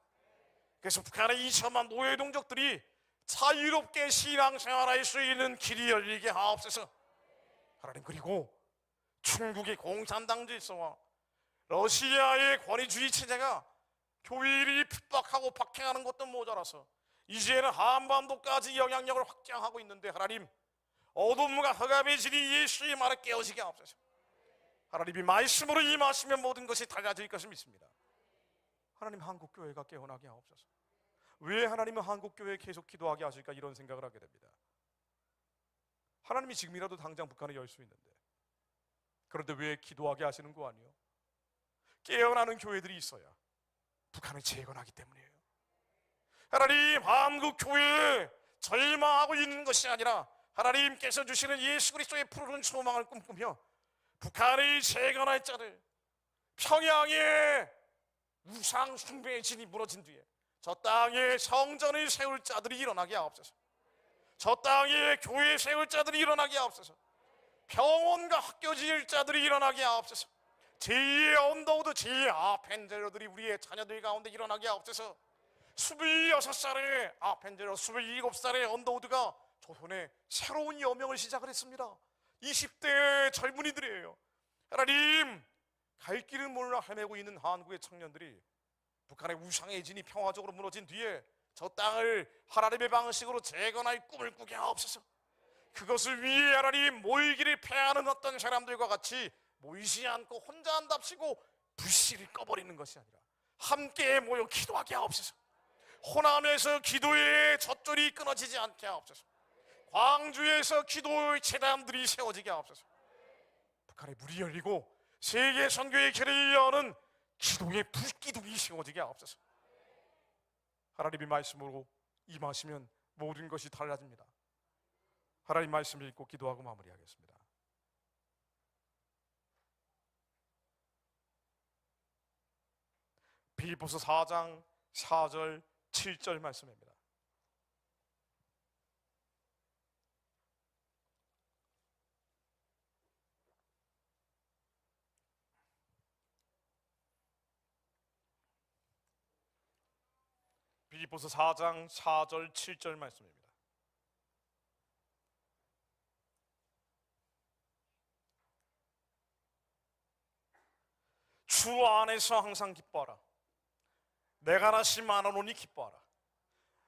그래서 북한의 2천만 노예동족들이 자유롭게 신앙생활할 수 있는 길이 열리게 하옵소서. 하나님, 그리고 중국의 공산당 질서와 러시아의 권위주의 체제가 교회를 핍박하고 박해하는 것도 모자라서 이제는 한반도까지 영향력을 확장하고 있는데 하나님, 어둠과 흑암의 진이 예수의 말에 깨어지게 하옵소서. 하나님이 말씀으로 임하시면 모든 것이 달라질 것을 믿습니다. 하나님, 한국교회가 깨어나게 하옵소서. 왜 하나님은 한국교회에 계속 기도하게 하실까, 이런 생각을 하게 됩니다. 하나님이 지금이라도 당장 북한을 열 수 있는데, 그런데 왜 기도하게 하시는 거 아니에요? 깨어나는 교회들이 있어야 북한을 재건하기 때문이에요. 하나님, 한국교회에 절망하고 있는 것이 아니라 하나님께서 주시는 예수 그리스도의 푸르른 소망을 꿈꾸며 북한의 재건할 자들, 평양의 우상 숭배의 진이 무너진 뒤에 저 땅에 성전을 세울 자들이 일어나게 하옵소서. 저 땅에 교회 세울 자들이 일어나게 하옵소서. 병원과 학교 지을 자들이 일어나게 하옵소서. 제2의 언더우드, 제2의 아펜젤러들이 우리의 자녀들 가운데 일어나게 하옵소서. 26살의 아펜젤러, 27살의 언더우드가 조선에 새로운 여명을 시작을 했습니다. 20대 젊은이들이에요. 하나님, 갈 길을 몰라 헤매고 있는 한국의 청년들이 북한의 우상의 진이 평화적으로 무너진 뒤에 저 땅을 하나님의 방식으로 재건할 꿈을 꾸게 하옵소서. 그것을 위해 하나님, 모이기를 패하는 어떤 사람들과 같이 모이지 않고 혼자 한답시고 불씨를 꺼버리는 것이 아니라 함께 모여 기도하게 하옵소서. 호남에서 기도의 젖줄이 끊어지지 않게 하옵소서. 광주에서 기도의 재단들이 세워지게 하옵소서. 북한의 문이 열리고 세계 선교의 길을 여는 기도의 불기둥이 세워지게 하옵소서. 하나님의 말씀으로 임하시면 모든 것이 달라집니다. 하나님 말씀을 읽고 기도하고 마무리하겠습니다. 빌립보서 4장 4절 7절 말씀입니다. 빌립보서 4장 4절 7절 말씀입니다. 주 안에서 항상 기뻐하라. 내가 다시 말하노니 기뻐하라.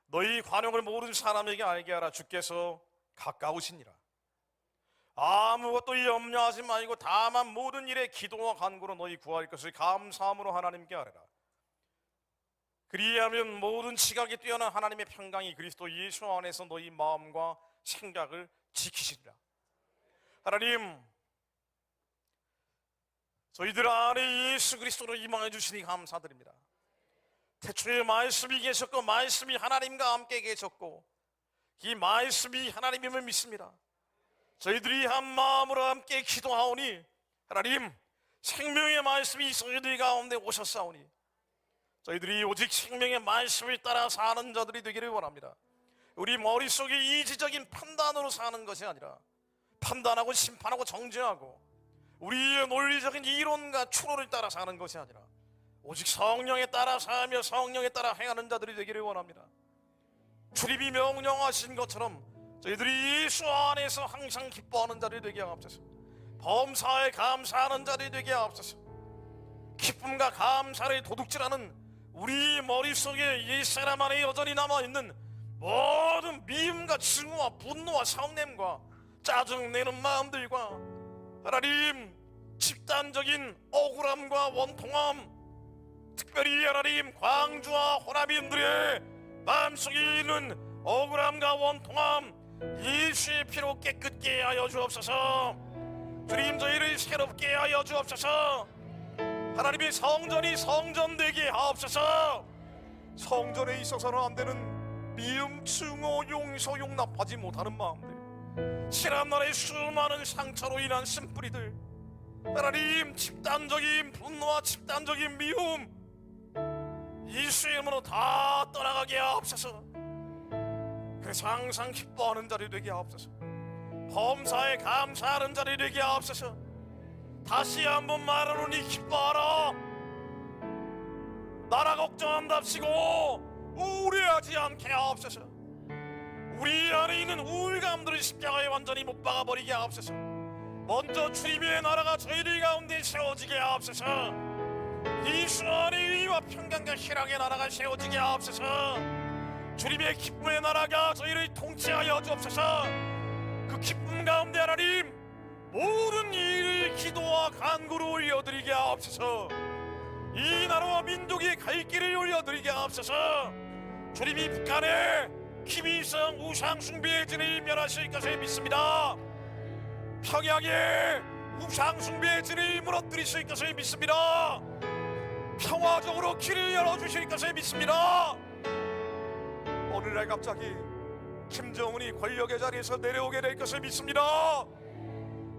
너희 관용을 모르는 사람에게 알게 하라. 주께서 가까우시니라. 아무것도 염려하지 말고 다만 모든 일에 기도와 간구로 너희 구할 것을 감사함으로 하나님께 아뢰라. 그리하면 모든 지각이 뛰어난 하나님의 평강이 그리스도 예수 안에서 너희 마음과 생각을 지키시리라. 하나님, 저희들 안에 예수 그리스도로 임하여 주시니 감사드립니다. 태초에 말씀이 계셨고 말씀이 하나님과 함께 계셨고 이 말씀이 하나님임을 믿습니다. 저희들이 한 마음으로 함께 기도하오니 하나님, 생명의 말씀이 저희들 가운데 오셨사오니 저희들이 오직 생명의 말씀을 따라 사는 자들이 되기를 원합니다. 우리 머릿속에 이지적인 판단으로 사는 것이 아니라 판단하고 심판하고 정죄하고 우리의 논리적인 이론과 추론을 따라 사는 것이 아니라 오직 성령에 따라 살며 성령에 따라 행하는 자들이 되기를 원합니다. 주님이 명령하신 것처럼 저희들이 예수 안에서 항상 기뻐하는 자들이 되게 하옵소서. 범사에 감사하는 자들이 되게 하옵소서. 기쁨과 감사를 도둑질하는 우리 머릿속에 옛사람 안에 여전히 남아있는 모든 미움과 증오와 분노와 성냄과 짜증내는 마음들과 하나님 집단적인 억울함과 원통함, 특별히 하나님 광주와 호남인들의 마음속에 있는 억울함과 원통함 예수의 피로 깨끗게 하여 주옵소서. 주님, 저희를 새롭게 하여 주옵소서. 하나님의 성전이 성전되게 하옵소서. 성전에 있어서는 안 되는 미움, 증오, 용서, 용납하지 못하는 마음들, 지난날의 수많은 상처로 인한 쓴뿌리들, 하나님 집단적인 분노와 집단적인 미움 예수의 이름으로 다 떠나가게 하옵소서. 그래서 항상 기뻐하는 자리 되게 하옵소서. 범사에 감사하는 자리 되게 하옵소서. 다시 한번 말하노니 기뻐하라. 나라 걱정한답시고 우려하지 않게 하옵소서. 우리 안에 있는 우울감들을 십자가에 완전히 못 박아버리게 하옵소서. 먼저 주님의 나라가 저희들 가운데 세워지게 하옵소서. 예수 안에 의와 평강과 희락의 나라가 세워지게 하옵소서. 주님의 기쁨의 나라가 저희를 통치하여 주옵소서. 그 기쁨 가운데 하나님 모든 일을 기도와 간구로 올려드리게 하옵소서. 이 나라와 민족이 갈 길을 올려드리게 하옵소서. 주님이 북한에 김일성 우상 숭배의 진을 멸하실 것을 믿습니다. 평양에 우상 숭배의 진을 무너뜨리실 것을 믿습니다. 평화적으로 길을 열어주실 것을 믿습니다. 오늘날 갑자기 김정은이 권력의 자리에서 내려오게 될 것을 믿습니다.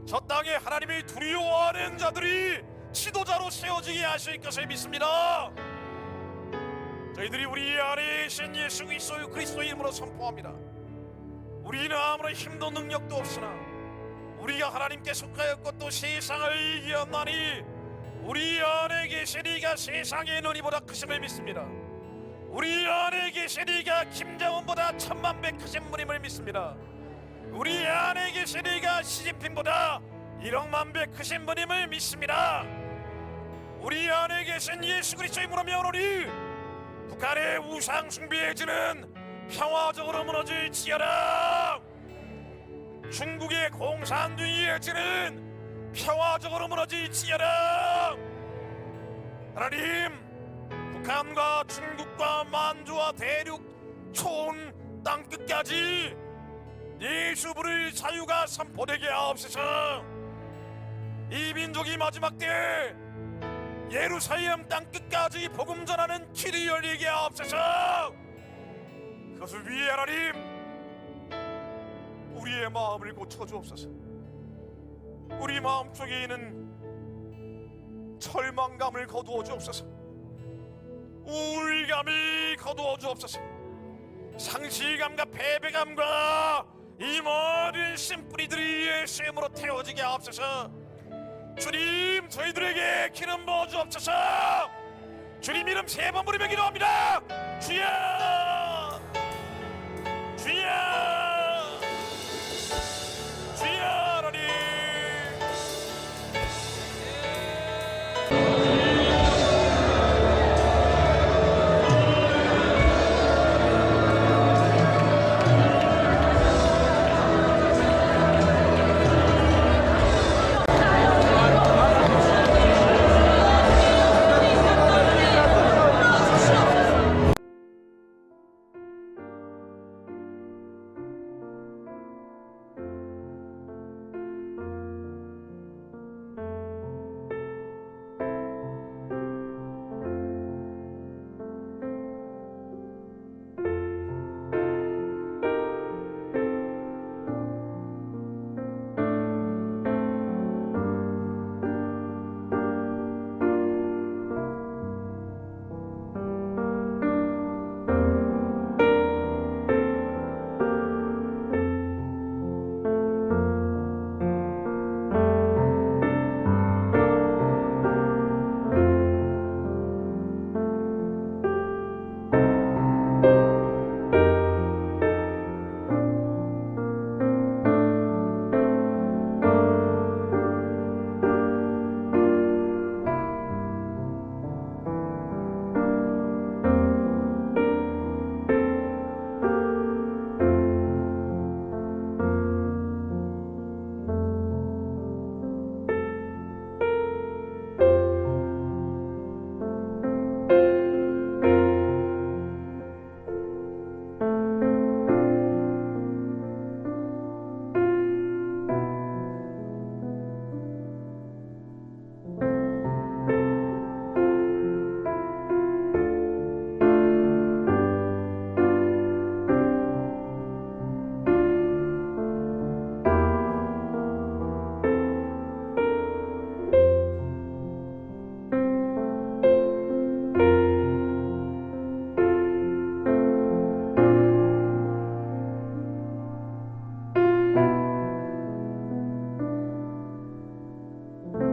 저 땅에 하나님이 두려워하는 자들이 지도자로 세워지게 하실 것을 믿습니다. 저희들이 우리 안에 계신 예수 그리스도의 이름으로 선포합니다. 우리는 아무런 힘도 능력도 없으나 우리가 하나님께 속하였고 또 세상을 이겼나니 우리 안에 계신 이가 세상의 너희보다 크심을 믿습니다. 우리 안에 계신 이가 김정은보다 천만배 크신 분임을 믿습니다. 우리 안에 계신 이가 시진핑보다 1억만배 크신 분임을 믿습니다. 우리 안에 계신 예수 그리스도의 이름으로 명하노니 북한의 우상 숭배의 진은 평화적으로 무너질지어다. 중국의 공산주의의 진은 평화적으로 무너질지어다. 하나님, 북한과 중국과 만주와 대륙 초원 땅끝까지 예수 부를 자유가 선포되게 하옵소서. 이 민족이 마지막 때 예루살렘 땅끝까지 복음 전하는 길이 열리게 하옵소서. 그것을 위해 하나님 우리의 마음을 고쳐주옵소서. 우리 마음속에 있는 절망감을 거두어 주옵소서. 우울감이 거두어 주옵소서. 상실감과 패배감과 이 모든 쓴뿌리들이 예수의 이름으로 태워지게 하옵소서. 주님, 저희들에게 기름 부어 주옵소서. 주님 이름 3번 부르며 기도합니다. 주여!